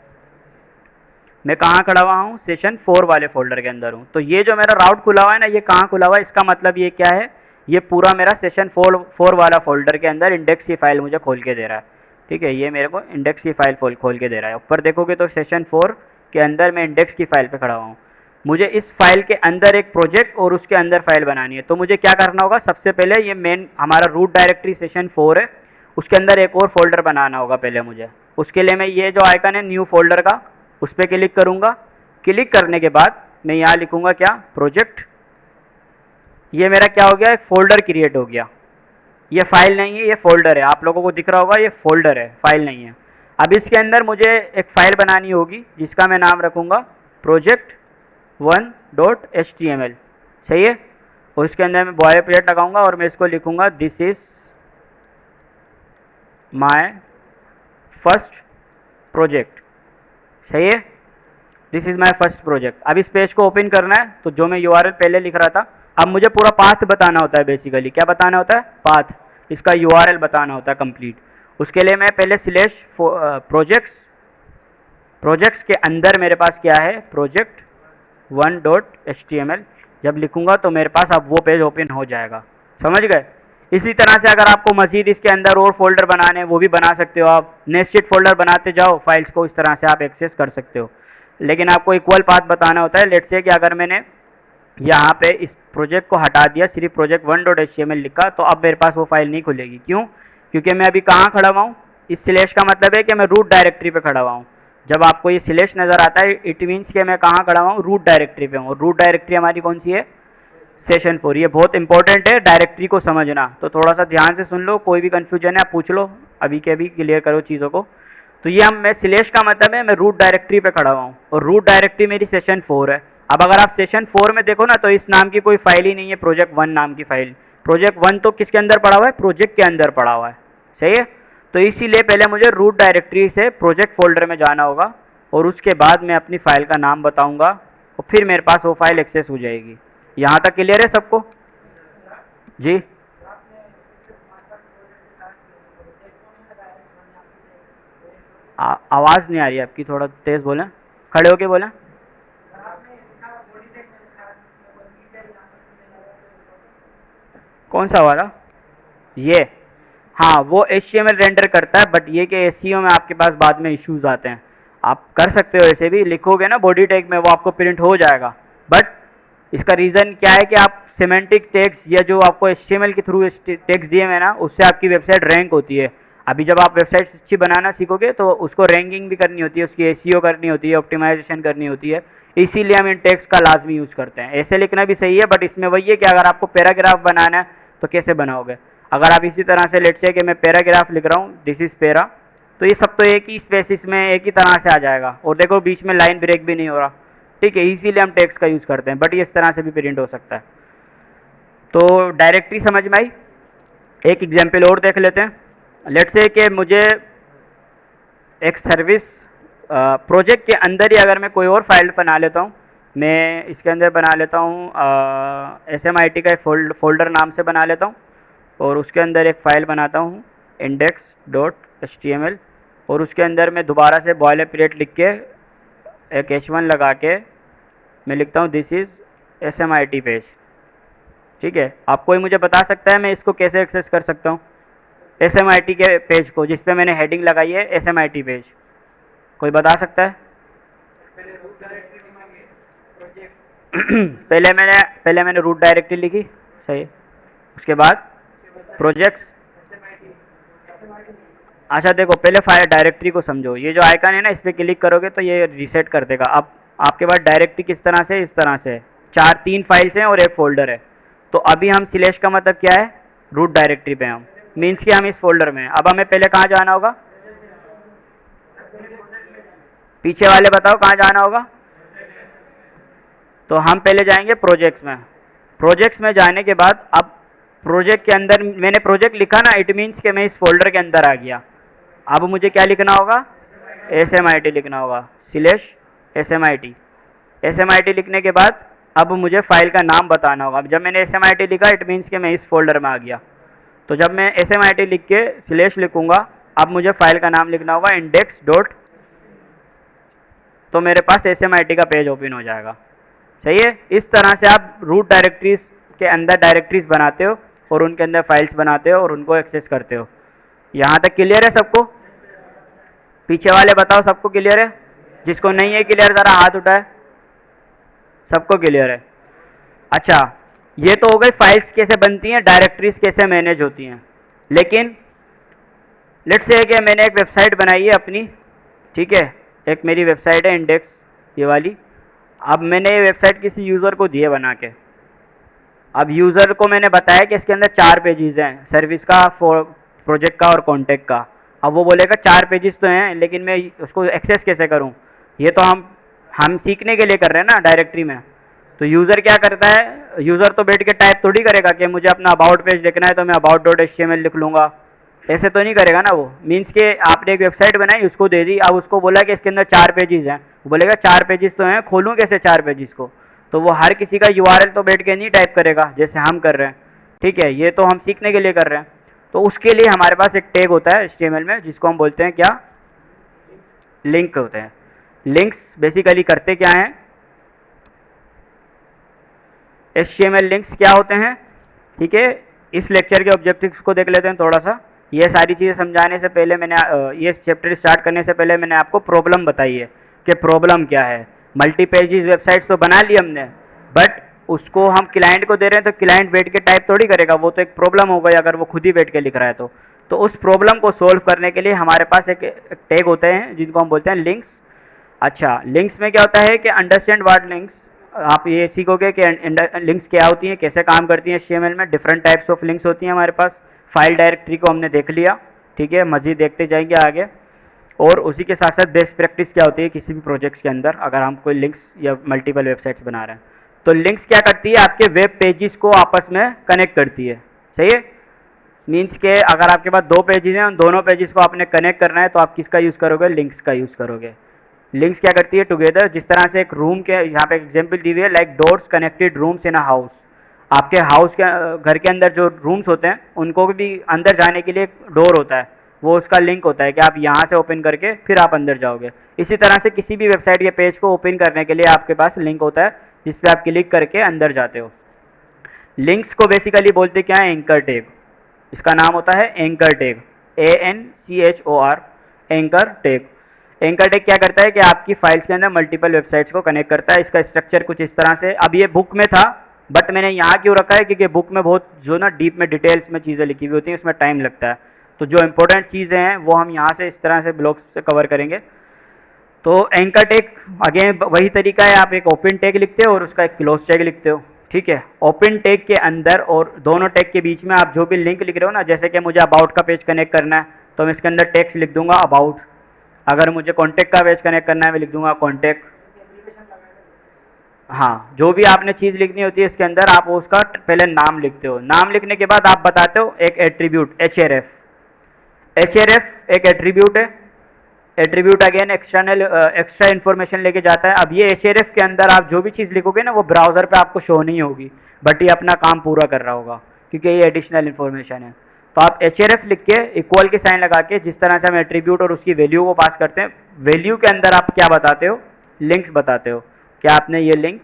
मैं कहाँ खड़ा हुआ हूँ? सेशन 4 वाले फोल्डर के अंदर हूँ। तो ये जो मेरा राउट खुला हुआ है ना, ये कहाँ खुला हुआ है? इसका मतलब ये क्या है, ये पूरा मेरा सेशन 4 वाला फोल्डर के अंदर इंडेक्स की फाइल मुझे खोल के दे रहा है। ठीक है, ये मेरे को इंडेक्स की फाइल खोल के दे रहा है। ऊपर देखोगे तो सेशन 4 के अंदर मैं इंडेक्स की फाइल पे खड़ा हुआ हूँ। मुझे इस फाइल के अंदर एक प्रोजेक्ट और उसके अंदर फाइल बनानी है। तो मुझे क्या करना होगा, सबसे पहले ये मेन हमारा रूट डायरेक्टरी सेशन 4 है, उसके अंदर एक और फोल्डर बनाना होगा पहले मुझे। उसके लिए मैं ये जो आइकन है न्यू फोल्डर का, उस पर क्लिक करूंगा। क्लिक करने के बाद मैं यहाँ लिखूंगा क्या? प्रोजेक्ट। ये मेरा क्या हो गया? एक फोल्डर क्रिएट हो गया। ये फाइल नहीं है, ये फोल्डर है। आप लोगों को दिख रहा होगा ये फोल्डर है, फाइल नहीं है। अब इसके अंदर मुझे एक फाइल बनानी होगी जिसका मैं नाम रखूंगा प्रोजेक्ट 1.html। सही है। और इसके अंदर मैं बॉय पीरियड लगाऊंगा और मैं इसको लिखूंगा this is my first project. सही है, this is my first project. अब इस पेज को ओपन करना है तो जो मैं यूआरएल पहले लिख रहा था, अब मुझे पूरा पाथ बताना होता है। बेसिकली क्या बताना होता है? पाथ, इसका यूआरएल बताना होता है कंप्लीट। उसके लिए मैं पहले स्लैश प्रोजेक्ट्स के अंदर मेरे पास क्या है? प्रोजेक्ट 1.html जब लिखूंगा तो मेरे पास अब वो पेज ओपन हो जाएगा। समझ गए? इसी तरह से अगर आपको मजीद इसके अंदर और फोल्डर बनाने हैं वो भी बना सकते हो। आप नेस्टेड फोल्डर बनाते जाओ फाइल्स को, इस तरह से आप एक्सेस कर सकते हो। लेकिन आपको इक्वल पाथ बताना होता है। लेट्स से कि अगर मैंने यहाँ पे इस प्रोजेक्ट को हटा दिया, सिर्फ प्रोजेक्ट 1.html लिखा, तो अब मेरे पास वो फाइल नहीं खुलेगी। क्यों? क्योंकि मैं अभी कहाँ खड़ा हुआ हूँ? इस स्लैश का मतलब है कि मैं रूट डायरेक्टरी पे खड़ा हुआ हूँ। जब आपको ये स्लैश नज़र आता है इट मीन्स कि मैं कहाँ खड़ा हुआ हूँ? रूट डायरेक्टरी पे हूँ। और रूट डायरेक्टरी हमारी कौन सी है? सेशन 4। ये बहुत इंपॉर्टेंट है डायरेक्टरी को समझना, तो थोड़ा सा ध्यान से सुन लो। कोई भी कन्फ्यूजन है आप पूछ लो, अभी के अभी क्लियर करो चीज़ों को। तो ये हम मैं स्लैश का मतलब है मैं रूट डायरेक्टरी पे खड़ा हुआ हूँ और रूट डायरेक्टरी मेरी सेशन 4 है। अब अगर आप सेशन 4 में देखो ना तो इस नाम की कोई फाइल ही नहीं है, प्रोजेक्ट 1 नाम की फाइल। प्रोजेक्ट 1 तो किसके अंदर पड़ा हुआ है? प्रोजेक्ट के अंदर पड़ा हुआ है। सही है। तो इसीलिए पहले मुझे रूट डायरेक्टरी से प्रोजेक्ट फोल्डर में जाना होगा और उसके बाद मैं अपनी फाइल का नाम बताऊंगा और फिर मेरे पास वो फाइल एक्सेस हो जाएगी। यहाँ तक क्लियर है सबको? जी। आवाज़ नहीं आ रही है आपकी, थोड़ा तेज़ बोलें, खड़े होके बोलें। कौन सा वाला? ये? हाँ, वो HTML रेंडर करता है, बट ये कि SEO में आपके पास बाद में इश्यूज आते हैं। आप कर सकते हो ऐसे भी, लिखोगे ना बॉडी टैग में वो आपको प्रिंट हो जाएगा। बट इसका रीज़न क्या है कि आप सिमेंटिक टैग्स या जो आपको HTML के थ्रू टैग्स दिए हुए हैं ना, उससे आपकी वेबसाइट रैंक होती है। अभी जब आप वेबसाइट अच्छी बनाना सीखोगे तो उसको रैंकिंग भी करनी होती है, उसकी SEO करनी होती है, ऑप्टिमाइजेशन करनी होती है। इसीलिए हम इन टैग्स का लाजमी यूज़ करते हैं। ऐसे लिखना भी सही है, बट इसमें वही है कि अगर आपको पैराग्राफ बनाना है तो कैसे बनाओगे? अगर आप इसी तरह से लेट्स से कि मैं पैराग्राफ लिख रहा हूँ, दिस इज पैरा, तो ये सब तो एक ही स्पेसिस में एक ही तरह से आ जाएगा और देखो बीच में लाइन ब्रेक भी नहीं हो रहा। ठीक है, इसीलिए हम टेक्स्ट का यूज़ करते हैं, बट ये इस तरह से भी प्रिंट हो सकता है। तो डायरेक्टरी समझ में आई? एक एग्जाम्पल और देख लेते हैं। लेट्स से कि मुझे एक सर्विस प्रोजेक्ट के अंदर ही अगर मैं कोई और फाइल बना लेता हूँ, मैं इसके अंदर बना लेता हूँ SMIT का एक फोल्डर नाम से बना लेता हूँ और उसके अंदर एक फ़ाइल बनाता हूँ index.html और उसके अंदर मैं दोबारा से बॉयलर प्लेट लिख के एक H1 लगा के मैं लिखता हूँ दिस इज़ SMIT पेज। ठीक है, आप कोई मुझे बता सकता है मैं इसको कैसे एक्सेस कर सकता हूँ? SMIT के पेज को जिस पे मैंने हेडिंग लगाई है SMIT पेज, कोई बता सकता है? पहले मैंने रूट डायरेक्टरी लिखी। सही। उसके बाद प्रोजेक्ट्स अच्छा देखो, पहले फाइल डायरेक्टरी को समझो। ये जो आइकन है ना, इस पर क्लिक करोगे तो ये रीसेट कर देगा। अब आपके पास डायरेक्टरी किस तरह से, इस तरह से चार, तीन फाइल्स हैं और एक फोल्डर है। तो अभी हम स्लैश का मतलब क्या है, रूट डायरेक्टरी पे हम, मीन्स कि हम इस फोल्डर में हैं। अब हमें पहले कहाँ जाना होगा, पीछे वाले बताओ कहाँ जाना होगा। तो हम पहले जाएंगे प्रोजेक्ट्स में। प्रोजेक्ट्स में जाने के बाद अब प्रोजेक्ट के अंदर मैंने प्रोजेक्ट लिखा ना, इट मीन्स कि मैं इस फोल्डर के अंदर आ गया। अब मुझे क्या लिखना होगा, एस एम आई टी लिखना होगा, slash S M I T. S M I T लिखने के बाद अब मुझे फाइल का नाम बताना होगा। अब जब मैंने एस एम आई टी लिखा, इट मीन्स कि मैं इस फोल्डर में आ गया। तो जब मैं एस एम आई टी लिख के स्लैश लिखूंगा, अब मुझे फाइल का नाम लिखना होगा इंडेक्स डॉट, तो मेरे पास एस एम आई टी का पेज ओपन हो जाएगा। सही है। इस तरह से आप रूट डायरेक्टरीज के अंदर डायरेक्टरीज बनाते हो और उनके अंदर फाइल्स बनाते हो और उनको एक्सेस करते हो। यहाँ तक क्लियर है सबको? पीछे वाले बताओ सबको क्लियर है? जिसको नहीं है क्लियर ज़रा हाथ उठाए। सबको क्लियर है? अच्छा, ये तो हो गई फाइल्स कैसे बनती हैं, डायरेक्टरीज कैसे मैनेज होती हैं। लेकिन लेट्स से कि मैंने एक वेबसाइट बनाई है अपनी, ठीक है, एक मेरी वेबसाइट है इंडेक्स, ये वाली। अब मैंने ये वेबसाइट किसी यूज़र को दी है बना के। अब यूज़र को मैंने बताया कि इसके अंदर 4 पेजेस हैं, सर्विस का, प्रोजेक्ट का और कॉन्टैक्ट का। अब वो बोलेगा 4 पेजेस तो हैं, लेकिन मैं उसको एक्सेस कैसे करूं? ये तो हम सीखने के लिए कर रहे हैं ना डायरेक्टरी में। तो यूज़र क्या करता है, यूज़र तो बैठ के टाइप थोड़ी करेगा कि मुझे अपना अबाउट पेज लिखना है तो मैं about dot H T M L लिख लूँगा। ऐसे तो नहीं करेगा ना वो। मीन्स के आपने एक वेबसाइट बनाई, उसको दे दी, अब उसको बोला कि इसके अंदर 4 पेजेस हैं, वो बोलेगा 4 पेजेस तो हैं, खोलूँ कैसे 4 पेजेस को? तो वो हर किसी का यूआरएल तो बैठ के नहीं टाइप करेगा जैसे हम कर रहे हैं। ठीक है, ये तो हम सीखने के लिए कर रहे हैं। तो उसके लिए हमारे पास एक टैग होता है एचटीएमएल में, जिसको हम बोलते हैं क्या, लिंक होते हैं। लिंक्स बेसिकली करते क्या हैं, एचटीएमएल लिंक्स क्या होते हैं, ठीक है। इस लेक्चर के ऑब्जेक्टिव्स को देख लेते हैं थोड़ा सा। ये सारी चीज़ें समझाने से पहले मैंने ये चैप्टर स्टार्ट करने से पहले मैंने आपको प्रॉब्लम बताई है कि प्रॉब्लम क्या है। मल्टी पेजेस वेबसाइट्स तो बना ली हमने, बट उसको हम क्लाइंट को दे रहे हैं तो क्लाइंट बैठ के टाइप थोड़ी करेगा, वो तो एक प्रॉब्लम हो गई अगर वो खुद ही बैठ के लिख रहा है तो उस प्रॉब्लम को सोल्व करने के लिए हमारे पास एक टैग होते हैं जिनको हम बोलते हैं लिंक्स। अच्छा, लिंक्स में क्या होता है कि अंडरस्टैंड व्हाट लिंक्स, आप ये सीखोगे कि लिंक्स क्या होती हैं, कैसे काम करती हैं। एचटीएमएल में डिफरेंट टाइप्स ऑफ लिंक्स होती हैं हमारे पास। फाइल डायरेक्टरी को हमने देख लिया, ठीक है, मज़ीद देखते जाएंगे आगे। और उसी के साथ साथ बेस्ट प्रैक्टिस क्या होती है किसी भी प्रोजेक्ट्स के अंदर, अगर हम कोई लिंक्स या मल्टीपल वेबसाइट्स बना रहे हैं। तो लिंक्स क्या करती है, आपके वेब पेजेस को आपस में कनेक्ट करती है। सही है। मीन्स के अगर आपके पास 2 पेजेस हैं, उन दोनों पेजेस को आपने कनेक्ट करना है तो आप किसका यूज़ करोगे, लिंक्स का यूज़ करोगे। लिंक्स क्या करती है, टुगेदर, जिस तरह से एक रूम के यहाँ पे एग्जांपल दी हुई है, like doors connected rooms in a house. आपके हाउस के घर के अंदर जो रूम्स होते हैं उनको भी अंदर जाने के लिए एक डोर होता है, वो उसका लिंक होता है कि आप यहाँ से ओपन करके फिर आप अंदर जाओगे। इसी तरह से किसी भी वेबसाइट के पेज को ओपन करने के लिए आपके पास लिंक होता है जिस पे आप क्लिक करके अंदर जाते हो। लिंक्स को बेसिकली बोलते क्या है, एंकर टैग। इसका नाम होता है anchor tag, ANCHOR, anchor tag. Anchor tag क्या करता है कि आपकी फाइल्स के अंदर मल्टीपल वेबसाइट्स को कनेक्ट करता है। इसका स्ट्रक्चर कुछ इस तरह से, अब ये बुक में था बट मैंने यहाँ क्यों रखा है, क्योंकि बुक में बहुत जो ना डीप में डिटेल्स में चीज़ें लिखी हुई होती हैं, उसमें टाइम लगता है। तो जो इंपॉर्टेंट चीज़ें हैं वो हम यहाँ से इस तरह से ब्लॉक्स से कवर करेंगे। तो एंकर टैग अगेन वही तरीका है, आप एक ओपन टैग लिखते हो और उसका एक क्लोज टैग लिखते हो, ठीक है। ओपन टैग के अंदर और दोनों टैग के बीच में आप जो भी लिंक लिख रहे हो ना, जैसे कि मुझे अबाउट का पेज कनेक्ट करना है तो मैं इसके अंदर टेक्स्ट लिख दूंगा अबाउट। अगर मुझे कॉन्टैक्ट का पेज कनेक्ट करना है मैं लिख दूंगा कॉन्टैक्ट। हाँ, जो भी आपने चीज़ लिखनी होती है इसके अंदर आप उसका पहले नाम लिखते हो। नाम लिखने के बाद आप बताते हो एक एट्रीब्यूट, एच आर एफ एक एट्रीब्यूट है। Attribute again external extra information लेके जाता है। अब ये एच के अंदर आप जो भी चीज़ लिखोगे ना वो ब्राउज़र पे आपको शो नहीं होगी, बट ये अपना काम पूरा कर रहा होगा क्योंकि ये एडिशनल इन्फॉर्मेशन है। तो आप एच लिख के इक्वल के साइन लगा के, जिस तरह से हम एट्रीब्यूट और उसकी वैल्यू को पास करते हैं, वैल्यू के अंदर आप क्या बताते हो, लिंक्स बताते हो कि आपने ये लिंक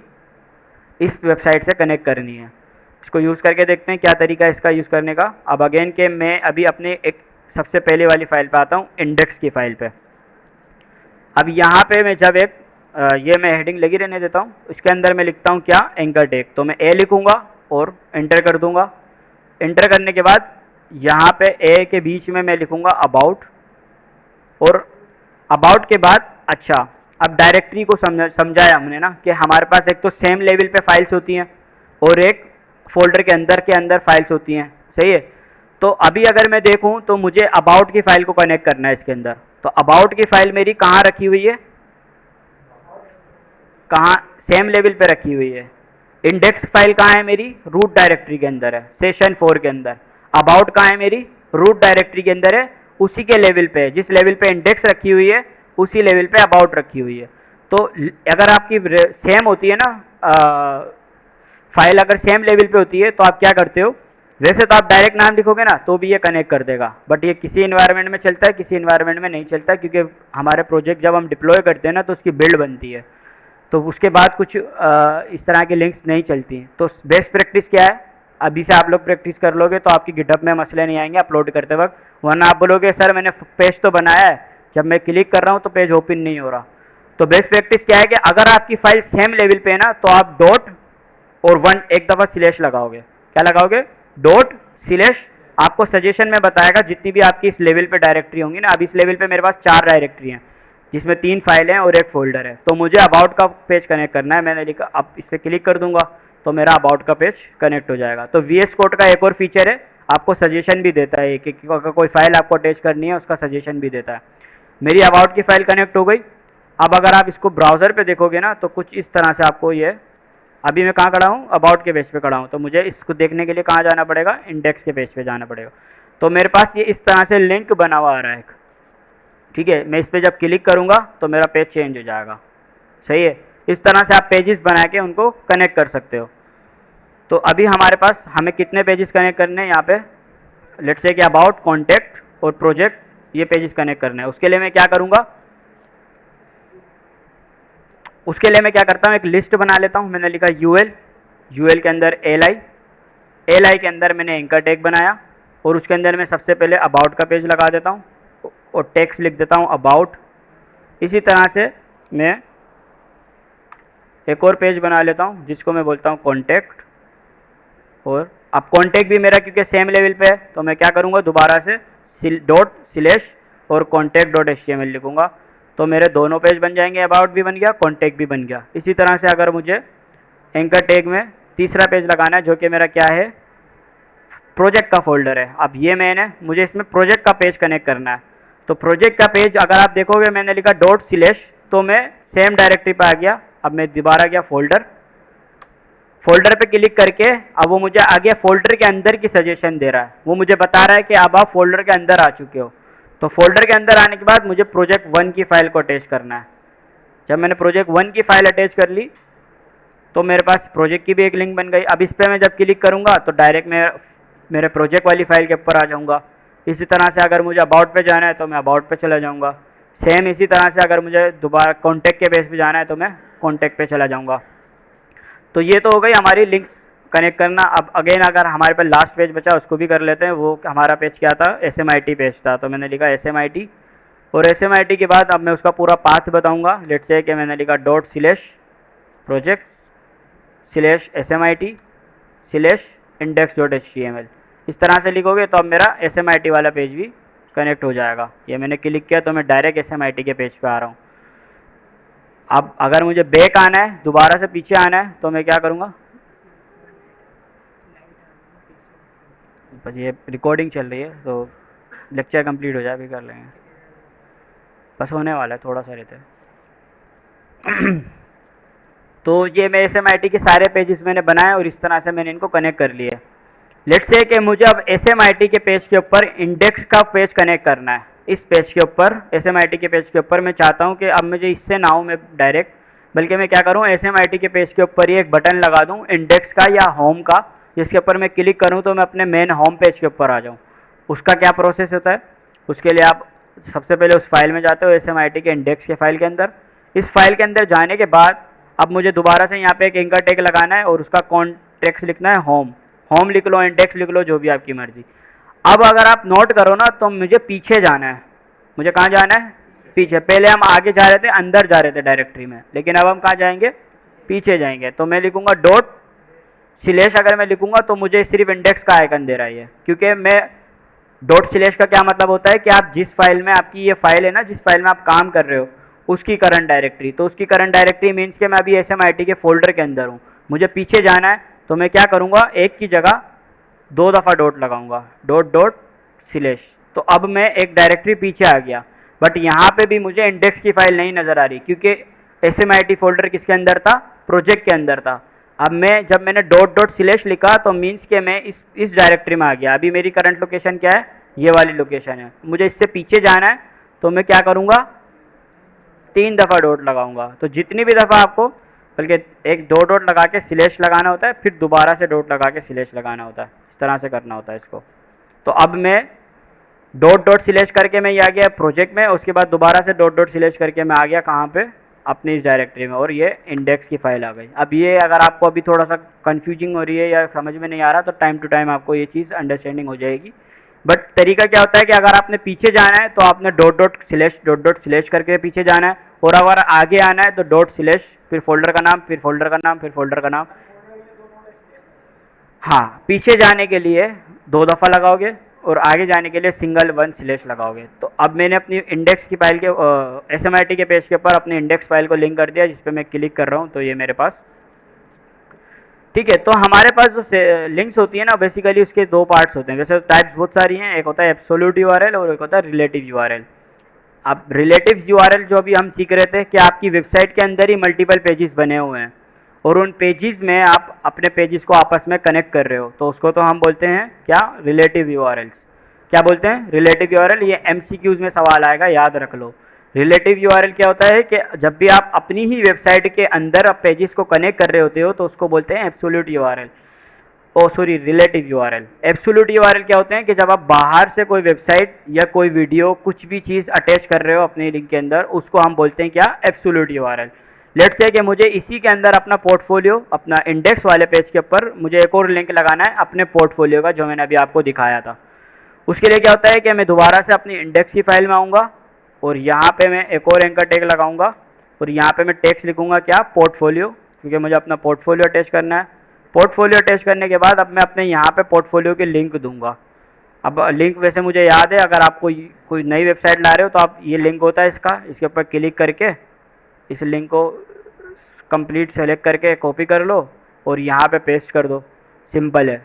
इस वेबसाइट से कनेक्ट करनी है। इसको यूज़ करके देखते हैं क्या तरीका है इसका यूज़ करने का। अब अगेन के मैं अभी अपने एक सबसे पहले वाली फाइल पे आता हूँ, इंडेक्स की फाइल पे। अब यहाँ पे मैं जब एक ये मैं हेडिंग लगी रहने देता हूँ, इसके अंदर मैं लिखता हूँ क्या, एंकर टैग। तो मैं ए लिखूँगा और एंटर कर दूँगा। एंटर करने के बाद यहाँ पे ए के बीच में मैं लिखूँगा अबाउट, और अबाउट के बाद अच्छा, अब डायरेक्टरी को समझाया हमने ना कि हमारे पास एक तो सेम लेवल पे फाइल्स होती हैं और एक फोल्डर के अंदर फाइल्स होती हैं, सही है। तो अभी अगर मैं देखूं तो मुझे अबाउट की फाइल को कनेक्ट करना है इसके अंदर। तो अबाउट की फाइल मेरी कहाँ रखी हुई है, कहाँ, सेम लेवल पे रखी हुई है। इंडेक्स फाइल कहाँ है मेरी, रूट डायरेक्टरी के अंदर है, सेशन 4 के अंदर। अबाउट कहाँ है मेरी, रूट डायरेक्टरी के अंदर है, उसी के लेवल पे है, जिस लेवल पे इंडेक्स रखी हुई है उसी लेवल पे अबाउट रखी हुई है। तो अगर आपकी सेम होती है ना, फाइल अगर सेम लेवल पे होती है तो आप क्या करते हो, वैसे तो आप डायरेक्ट नाम लिखोगे ना तो भी ये कनेक्ट कर देगा, बट ये किसी इन्वायरमेंट में चलता है, किसी इन्वायरमेंट में नहीं चलता, क्योंकि हमारे प्रोजेक्ट जब हम डिप्लॉय करते हैं ना तो उसकी बिल्ड बनती है, तो उसके बाद कुछ इस तरह की लिंक्स नहीं चलती हैं। तो बेस्ट प्रैक्टिस क्या है, अभी से आप लोग प्रैक्टिस कर लोगे तो आपकी गिटहब में मसले नहीं आएंगे अपलोड करते वक्त। वरना आप बोलोगे सर मैंने पेज तो बनाया है, जब मैं क्लिक कर रहा हूँ तो पेज ओपन नहीं हो रहा। तो बेस्ट प्रैक्टिस क्या है कि अगर आपकी फाइल सेम लेवल पे है ना तो आप डॉट और वन एक दफ़ा स्लैश लगाओगे। क्या लगाओगे, डॉट स्लैश। आपको सजेशन में बताएगा जितनी भी आपकी इस लेवल पे डायरेक्टरी होंगी ना, अब इस लेवल पे मेरे पास 4 डायरेक्टरी हैं जिसमें 3 फाइलें हैं और एक फोल्डर है। तो मुझे अबाउट का पेज कनेक्ट करना है, मैंने लिखा, अब इस पर क्लिक कर दूंगा तो मेरा अबाउट का पेज कनेक्ट हो जाएगा। तो वी एस कोड का एक और फीचर है, आपको सजेशन भी देता है कि अगर कोई फाइल आपको अटैच करनी है उसका सजेशन भी देता है। मेरी अबाउट की फाइल कनेक्ट हो गई। अब अगर आप इसको ब्राउज़र पे देखोगे ना तो कुछ इस तरह से आपको ये, अभी मैं कहाँ खड़ा हूँ, अबाउट के पेज पे खड़ा हूँ, तो मुझे इसको देखने के लिए कहाँ जाना पड़ेगा, इंडेक्स के पेज पे जाना पड़ेगा। तो मेरे पास ये इस तरह से लिंक बना हुआ आ रहा है, ठीक है। मैं इस पर जब क्लिक करूँगा तो मेरा पेज चेंज हो जाएगा, सही है। इस तरह से आप पेजेस बना के उनको कनेक्ट कर सकते हो। तो अभी हमारे पास हमें कितने पेजेस कनेक्ट करने हैं यहाँ पे, लेट्स से कि अबाउट, कॉन्टैक्ट और प्रोजेक्ट, ये पेजेस कनेक्ट करने हैं। उसके लिए मैं क्या करूँगा, उसके लिए मैं क्या करता हूँ, एक लिस्ट बना लेता हूँ। मैंने लिखा यूएल, यूएल के अंदर एल आई, एल आई के अंदर मैंने एंकर टैग बनाया और उसके अंदर मैं सबसे पहले अबाउट का पेज लगा देता हूँ और टेक्स्ट लिख देता हूँ अबाउट। इसी तरह से मैं एक और पेज बना लेता हूँ जिसको मैं बोलता हूँ कॉन्टैक्ट। और अब कॉन्टैक्ट भी मेरा क्योंकि सेम लेवल पे है तो मैं क्या करूँगा, दोबारा से डॉट स्लैश और contact dot H T M L लिखूँगा। तो मेरे दोनों पेज बन जाएंगे, अबाउट भी बन गया, कॉन्टैक्ट भी बन गया। इसी तरह से अगर मुझे एंकर टैग में तीसरा पेज लगाना है जो कि मेरा क्या है, प्रोजेक्ट का फोल्डर है। अब ये मैंने, मुझे इसमें प्रोजेक्ट का पेज कनेक्ट करना है। तो प्रोजेक्ट का पेज अगर आप देखोगे मैंने लिखा डॉट स्लैश, तो मैं सेम डायरेक्टरी पे आ गया। अब मैं दोबारा गया फोल्डर, फोल्डर पे क्लिक करके अब वो मुझे आगे फोल्डर के अंदर की सजेशन दे रहा है, वो मुझे बता रहा है कि अब आप फोल्डर के अंदर आ चुके हो। तो फोल्डर के अंदर आने के बाद मुझे प्रोजेक्ट 1 की फाइल को अटैच करना है। जब मैंने प्रोजेक्ट 1 की फाइल अटैच कर ली तो मेरे पास प्रोजेक्ट की भी एक लिंक बन गई। अब इस पर मैं जब क्लिक करूँगा तो डायरेक्ट मैं मेरे प्रोजेक्ट वाली फाइल के ऊपर आ जाऊँगा। इसी तरह से अगर मुझे अबाउट पे जाना है तो मैं अबाउट पे चला जाऊँगा। सेम इसी तरह से अगर मुझे दोबारा कॉन्टैक्ट के पेज पे जाना है तो मैं कॉन्टैक्ट पे चला जाऊँगा। तो ये तो हो गई हमारी लिंक्स कनेक्ट करना। अब अगेन अगर हमारे पास लास्ट पेज बचा उसको भी कर लेते हैं। वो हमारा पेज क्या था, SMIT पेज था, तो मैंने लिखा SMIT। और SMIT के बाद अब मैं उसका पूरा पाथ बताऊँगा। लेट्स से कि मैंने लिखा dot slash project slash SMIT slash index dot HTML। इस तरह से लिखोगे तो अब मेरा SMIT वाला पेज भी कनेक्ट हो जाएगा। ये मैंने क्लिक किया तो मैं डायरेक्ट SMIT के पेज पे आ रहा हूँ। अब अगर मुझे बैक आना है, दोबारा से पीछे आना है, तो मैं क्या करूँगा, बस ये रिकॉर्डिंग चल रही है तो लेक्चर कंप्लीट हो जाए फिर कर लेंगे, बस होने वाला है, थोड़ा सा रहता है। तो ये मैं SMIT के सारे पेजेस मैंने बनाए और इस तरह से मैंने इनको कनेक्ट कर लिए। लेट्स से कि मुझे अब SMIT के पेज के ऊपर इंडेक्स का पेज कनेक्ट करना है। इस पेज के ऊपर, SMIT के पेज के ऊपर मैं चाहता हूँ कि अब मुझे इससे ना हो मैं डायरेक्ट, बल्कि मैं क्या करूँ, SMIT के पेज के ऊपर ही एक बटन लगा दूँ इंडेक्स का या होम का, जिसके ऊपर मैं क्लिक करूँ तो मैं अपने मेन होम पेज के ऊपर आ जाऊँ। उसका क्या प्रोसेस होता है, उसके लिए आप सबसे पहले उस फाइल में जाते हो, SMIT के इंडेक्स के फाइल के अंदर। इस फाइल के अंदर जाने के बाद अब मुझे दोबारा से यहाँ पे एक एंकर टैग लगाना है और उसका कॉन्टेक्स्ट लिखना है होम। होम लिख लो, इंडेक्स लिख लो, जो भी आपकी मर्जी। अब अगर आप नोट करो ना तो मुझे पीछे जाना है। मुझे कहाँ जाना है, पीछे। पहले हम आगे जा रहे थे, अंदर जा रहे थे डायरेक्टरी में, लेकिन अब हम कहाँ जाएंगे, पीछे जाएंगे। तो मैं लिखूंगा डॉट स्लैश, अगर मैं लिखूंगा तो मुझे सिर्फ इंडेक्स का आइकन दे रहा है ये, क्योंकि मैं डॉट स्लैश का क्या मतलब होता है कि आप जिस फाइल में, आपकी ये फाइल है ना, जिस फाइल में आप काम कर रहे हो, उसकी करंट डायरेक्टरी, तो उसकी करंट डायरेक्टरी मीन्स कि मैं अभी SMIT के फोल्डर के अंदर हूँ, मुझे पीछे जाना है, तो मैं क्या करूँगा, एक की जगह 2 दफ़ा डॉट लगाऊंगा, डॉट डॉट स्लैश, तो अब मैं एक डायरेक्टरी पीछे आ गया। बट यहाँ पे भी मुझे इंडेक्स की फाइल नहीं नज़र आ रही, क्योंकि SMIT फोल्डर किसके अंदर था, प्रोजेक्ट के अंदर था। अब मैं जब मैंने डॉट डॉट स्लैश लिखा तो मीन्स के मैं इस डायरेक्टरी में आ गया। अभी मेरी करंट लोकेशन क्या है, ये वाली लोकेशन है, मुझे इससे पीछे जाना है, तो मैं क्या करूँगा, 3 दफ़ा डॉट लगाऊंगा। तो जितनी भी दफ़ा आपको, बल्कि एक दो डॉट लगा के स्लैश लगाना होता है, फिर दोबारा से डॉट लगा के स्लैश लगाना होता है, इस तरह से करना होता है इसको। तो अब मैं डॉट डॉट स्लैश करके मैं ये आ गया प्रोजेक्ट में, उसके बाद दोबारा से डॉट डॉट स्लैश करके मैं आ गया कहाँ पे, अपनी इस डायरेक्टरी में, और ये इंडेक्स की फाइल आ गई। अब ये अगर आपको अभी थोड़ा सा कंफ्यूजिंग हो रही है या समझ में नहीं आ रहा, तो टाइम टू टाइम आपको ये चीज़ अंडरस्टैंडिंग हो जाएगी। बट तरीका क्या होता है कि अगर आपने पीछे जाना है तो आपने डॉट डॉट स्लैश करके पीछे जाना है, और अगर आगे आना है तो डॉट स्लैश, फिर फोल्डर का नाम, फिर फोल्डर का नाम, फिर फोल्डर का नाम। हाँ, पीछे जाने के लिए 2 दफ़ा लगाओगे, और आगे जाने के लिए सिंगल वन स्लैश लगाओगे। तो अब मैंने अपनी इंडेक्स की फाइल के SMIT के पेज के ऊपर अपनी इंडेक्स फाइल को लिंक कर दिया, जिस पे मैं क्लिक कर रहा हूँ, तो ये मेरे पास, ठीक है। तो हमारे पास जो लिंक्स होती है ना, बेसिकली उसके 2 पार्ट्स होते हैं। वैसे तो टाइप्स बहुत सारी हैं, एक होता है एब्सोल्यूट यूआरएल और एक होता है रिलेटिव यूआरएल। अब रिलेटिव यूआरएल जो अभी हम सीख रहे थे कि आपकी वेबसाइट के अंदर ही मल्टीपल पेजेस बने हुए हैं, और उन पेजेस में आप अपने पेजेस को आपस में कनेक्ट कर रहे हो, तो उसको तो हम बोलते हैं क्या, रिलेटिव यूआरएल्स। क्या बोलते हैं, रिलेटिव यूआरएल। ये MCQs में सवाल आएगा, याद रख लो। रिलेटिव यूआरएल क्या होता है कि जब भी आप अपनी ही वेबसाइट के अंदर आप पेजेस को कनेक्ट कर रहे होते हो, तो उसको बोलते हैं absolute URL, oh sorry, relative URL. Absolute URL क्या होते हैं कि जब आप बाहर से कोई वेबसाइट या कोई वीडियो कुछ भी चीज़ अटैच कर रहे हो अपने लिंक के अंदर, उसको हम बोलते हैं क्या, एब्सोल्यूट यूआरएल। लेट्स से कि मुझे इसी के अंदर अपना पोर्टफोलियो, अपना इंडेक्स वाले पेज के ऊपर मुझे एक और लिंक लगाना है अपने पोर्टफोलियो का, जो मैंने अभी आपको दिखाया था। उसके लिए क्या होता है कि मैं दोबारा से अपनी इंडेक्स की फाइल में आऊँगा, और यहाँ पे मैं एक और एंकर टैग लगाऊंगा, और यहाँ पे मैं टेक्स्ट लिखूंगा क्या, पोर्टफोलियो, क्योंकि मुझे अपना पोर्टफोलियो अटैच करना है। पोर्टफोलियो अटैच करने के बाद अब मैं अपने यहाँ पे पोर्टफोलियो के लिंक दूंगा। अब लिंक वैसे मुझे याद है, अगर आप कोई नई वेबसाइट ला रहे हो तो आप, ये लिंक होता है इसका, इसके ऊपर क्लिक करके इस लिंक को कंप्लीट सेलेक्ट करके कॉपी कर लो और यहाँ पे पेस्ट कर दो, सिंपल है।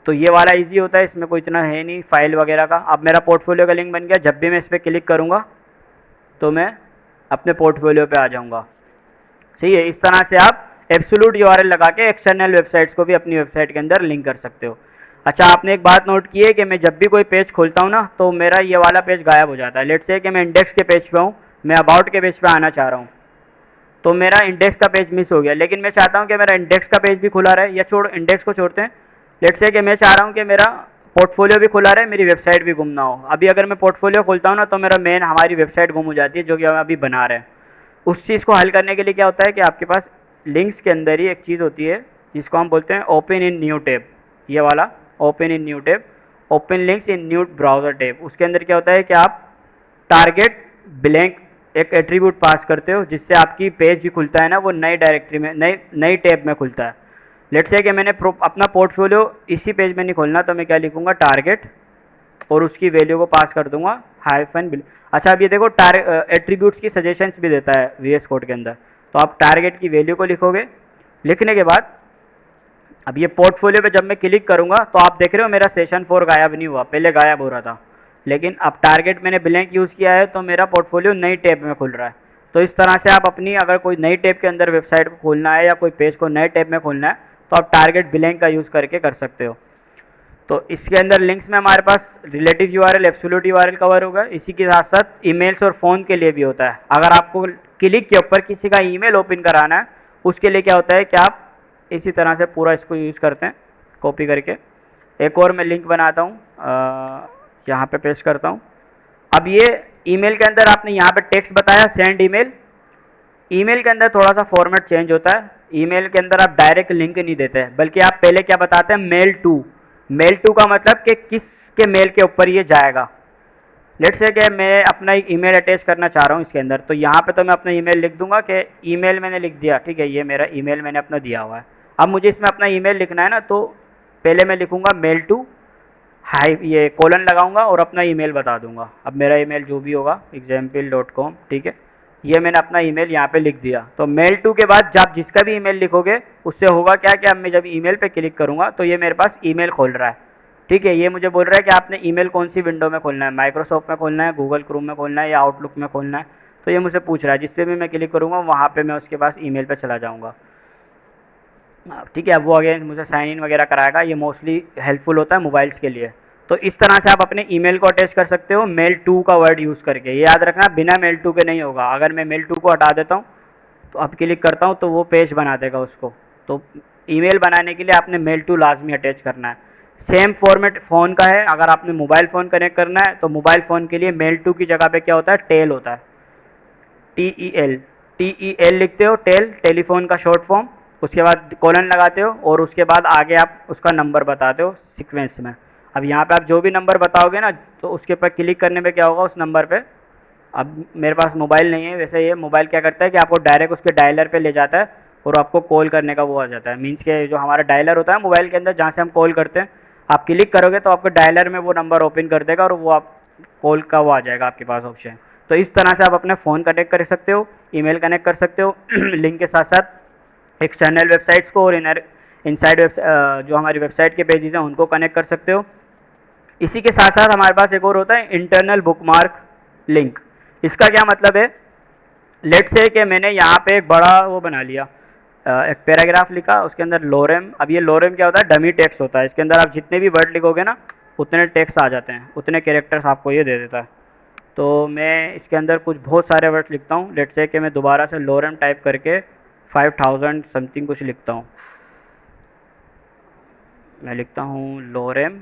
तो ये वाला इजी होता है, इसमें कोई इतना है नहीं फाइल वगैरह का। अब मेरा पोर्टफोलियो का लिंक बन गया, जब भी मैं इस पर क्लिक करूँगा तो मैं अपने पोर्टफोलियो पे आ जाऊँगा। सही है, इस तरह से आप एब्सोल्यूट यूआरएल लगा के एक्सटर्नल वेबसाइट्स को भी अपनी वेबसाइट के अंदर लिंक कर सकते हो। अच्छा, आपने एक बात नोट की है कि मैं जब भी कोई पेज खोलता हूँ ना, तो मेरा ये वाला पेज गायब हो जाता है। लेट्स से कि मैं इंडेक्स के पेज पे हूँ, मैं अबाउट के पेज पे आना चाह रहा हूँ, तो मेरा इंडेक्स का पेज मिस हो गया, लेकिन मैं चाहता हूँ कि मेरा इंडेक्स का पेज भी खुला रहे, या इंडेक्स को छोड़ते हैं। लेट्स से कि मैं चाह रहा हूँ कि मेरा पोर्टफोलियो भी खुला रहे, मेरी वेबसाइट भी गुम ना हो। अभी अगर मैं पोर्टफोलियो खोलता हूँ ना, तो मेरा मेन हमारी वेबसाइट गुम हो जाती है, जो कि हम अभी बना रहे हैं। उस चीज़ को हल करने के लिए क्या होता है कि आपके पास लिंक्स के अंदर ही एक चीज़ होती है जिसको हम बोलते हैं ओपन इन न्यू टैब। ये वाला open in new tab, open links in new browser tab. उसके अंदर क्या होता है कि आप टारगेट ब्लैंक एक एट्रीब्यूट पास करते हो, जिससे आपकी पेज जो खुलता है ना, वो नई डायरेक्टरी में, नई नई टैब में खुलता है। लेट्स से कि मैंने अपना पोर्टफोलियो इसी पेज में नहीं खोलना, तो मैं क्या लिखूंगा, टारगेट, और उसकी वैल्यू को पास कर दूंगा हाइफन बिल। अच्छा, अब ये देखो एट्रीब्यूट्स की सजेशंस भी देता है VS कोड के अंदर। तो आप टारगेट की वैल्यू को लिखोगे, लिखने के बाद अब ये पोर्टफोलियो पे जब मैं क्लिक करूंगा, तो आप देख रहे हो मेरा सेशन 4 गायब नहीं हुआ, पहले गायब हो रहा था, लेकिन अब टारगेट मैंने ब्लैंक यूज़ किया है, तो मेरा पोर्टफोलियो नई टैब में खुल रहा है। तो इस तरह से आप अपनी, अगर कोई नई टैब के अंदर वेबसाइट को खोलना है या कोई पेज को नए टैब में खोलना है, तो आप टारगेट ब्लैंक का यूज़ करके कर सकते हो। तो इसके अंदर लिंक्स में हमारे पास relative URL, absolute URL cover होगा। इसी के साथ साथ ईमेल्स और फ़ोन के लिए भी होता है। अगर आपको क्लिक के ऊपर किसी का ईमेल ओपन कराना है, उसके लिए क्या होता है कि आप इसी तरह से पूरा इसको यूज़ करते हैं, कॉपी करके। एक और मैं लिंक बनाता हूँ, यहाँ पे पेस्ट करता हूँ। अब ये ईमेल के अंदर आपने यहाँ पे टेक्स्ट बताया सेंड ईमेल। ईमेल के अंदर थोड़ा सा फॉर्मेट चेंज होता है। ईमेल के अंदर आप डायरेक्ट लिंक नहीं देते हैं, बल्कि आप पहले क्या बताते हैं, मेल टू। मेल टू का मतलब कि किसके मेल के ऊपर ये जाएगा। लेट्स से कि मैं अपना एक ईमेल अटैच करना चाह रहा हूँ इसके अंदर, तो यहाँ पे तो मैं अपना ईमेल लिख दूंगा कि ईमेल मैंने लिख दिया, ठीक है, ये मेरा ईमेल मैंने अपना दिया हुआ है। अब मुझे इसमें अपना ईमेल लिखना है ना, तो पहले मैं लिखूंगा मेल टू हाई ये कोलन लगाऊंगा और अपना ईमेल बता दूंगा। अब मेरा ईमेल जो भी होगा example.com, ठीक है, ये मैंने अपना ईमेल यहाँ पे लिख दिया। तो मेल टू के बाद जब जिसका भी ईमेल लिखोगे उससे होगा क्या कि अब मैं जब ईमेल पे क्लिक करूँगा तो ये मेरे पास ईमेल खोल रहा है। ठीक है, ये मुझे बोल रहा है कि आपने ईमेल कौन सी विंडो में खोलना है, माइक्रोसॉफ्ट में खोलना है, गूगल क्रोम में खोलना है या आउटलुक में खोलना है। तो ये मुझसे पूछ रहा है, जिस पे भी मैं क्लिक करूँगा वहाँ पे मैं उसके पास ईमेल पे चला जाऊँगा। ठीक है, अब वो अगेन मुझे साइन इन वगैरह कराएगा। ये मोस्टली हेल्पफुल होता है मोबाइल्स के लिए। तो इस तरह से आप अपने ईमेल को अटैच कर सकते हो मेल टू का वर्ड यूज़ करके। ये याद रखना, बिना मेल टू के नहीं होगा। अगर मैं मेल टू को हटा देता हूँ तो अब क्लिक करता हूँ तो वो पेज बना देगा उसको। तो ईमेल बनाने के लिए आपने मेल टू लाजमी अटैच करना है। सेम फॉर्मेट फ़ोन का है। अगर आपने मोबाइल फ़ोन कनेक्ट करना है तो मोबाइल फ़ोन के लिए मेल टू की जगह पे क्या होता है, टेल होता है, TEL। TEL लिखते हो, टेल, टेलीफोन का शॉर्ट फॉर्म। उसके बाद कॉलन लगाते हो और उसके बाद आगे आप उसका नंबर बताते हो सीक्वेंस में। अब यहाँ पे आप जो भी नंबर बताओगे ना तो उसके ऊपर क्लिक करने पे क्या होगा, उस नंबर पे, अब मेरे पास मोबाइल नहीं है वैसे, ये मोबाइल क्या करता है कि आपको डायरेक्ट उसके डायलर पे ले जाता है और आपको कॉल करने का वो आ जाता है। मीन्स के जो हमारा डायलर होता है मोबाइल के अंदर जहाँ से हम कॉल करते हैं, आप क्लिक करोगे तो आपको डायलर में वो नंबर ओपन कर देगा और वो आप कॉल का वो आ जाएगा आपके पास ऑप्शन। तो इस तरह से आप अपने फ़ोन कनेक्ट कर सकते हो, ईमेल कनेक्ट कर सकते हो लिंक के साथ साथ एक्सटर्नल वेबसाइट्स को और इनर इनसाइड जो हमारी वेबसाइट के पेजेस हैं उनको कनेक्ट कर सकते हो। इसी के साथ साथ हमारे पास एक और होता है इंटरनल बुकमार्क लिंक। इसका क्या मतलब है, लेट से कि मैंने यहाँ पे एक बड़ा वो बना लिया, एक पैराग्राफ लिखा, उसके अंदर लोरेम। अब ये लोरेम क्या होता है, डमी टेक्स्ट होता है। इसके अंदर आप जितने भी वर्ड लिखोगे ना उतने टेक्स्ट आ जाते हैं, उतने कैरेक्टर्स आपको ये दे देता है। तो मैं इसके अंदर कुछ बहुत सारे वर्ड्स लिखता हूँ। लेट से कि मैं दोबारा से लोरेम टाइप करके 5000 समथिंग कुछ लिखता हूँ। मैं लिखता हूँ लोरेम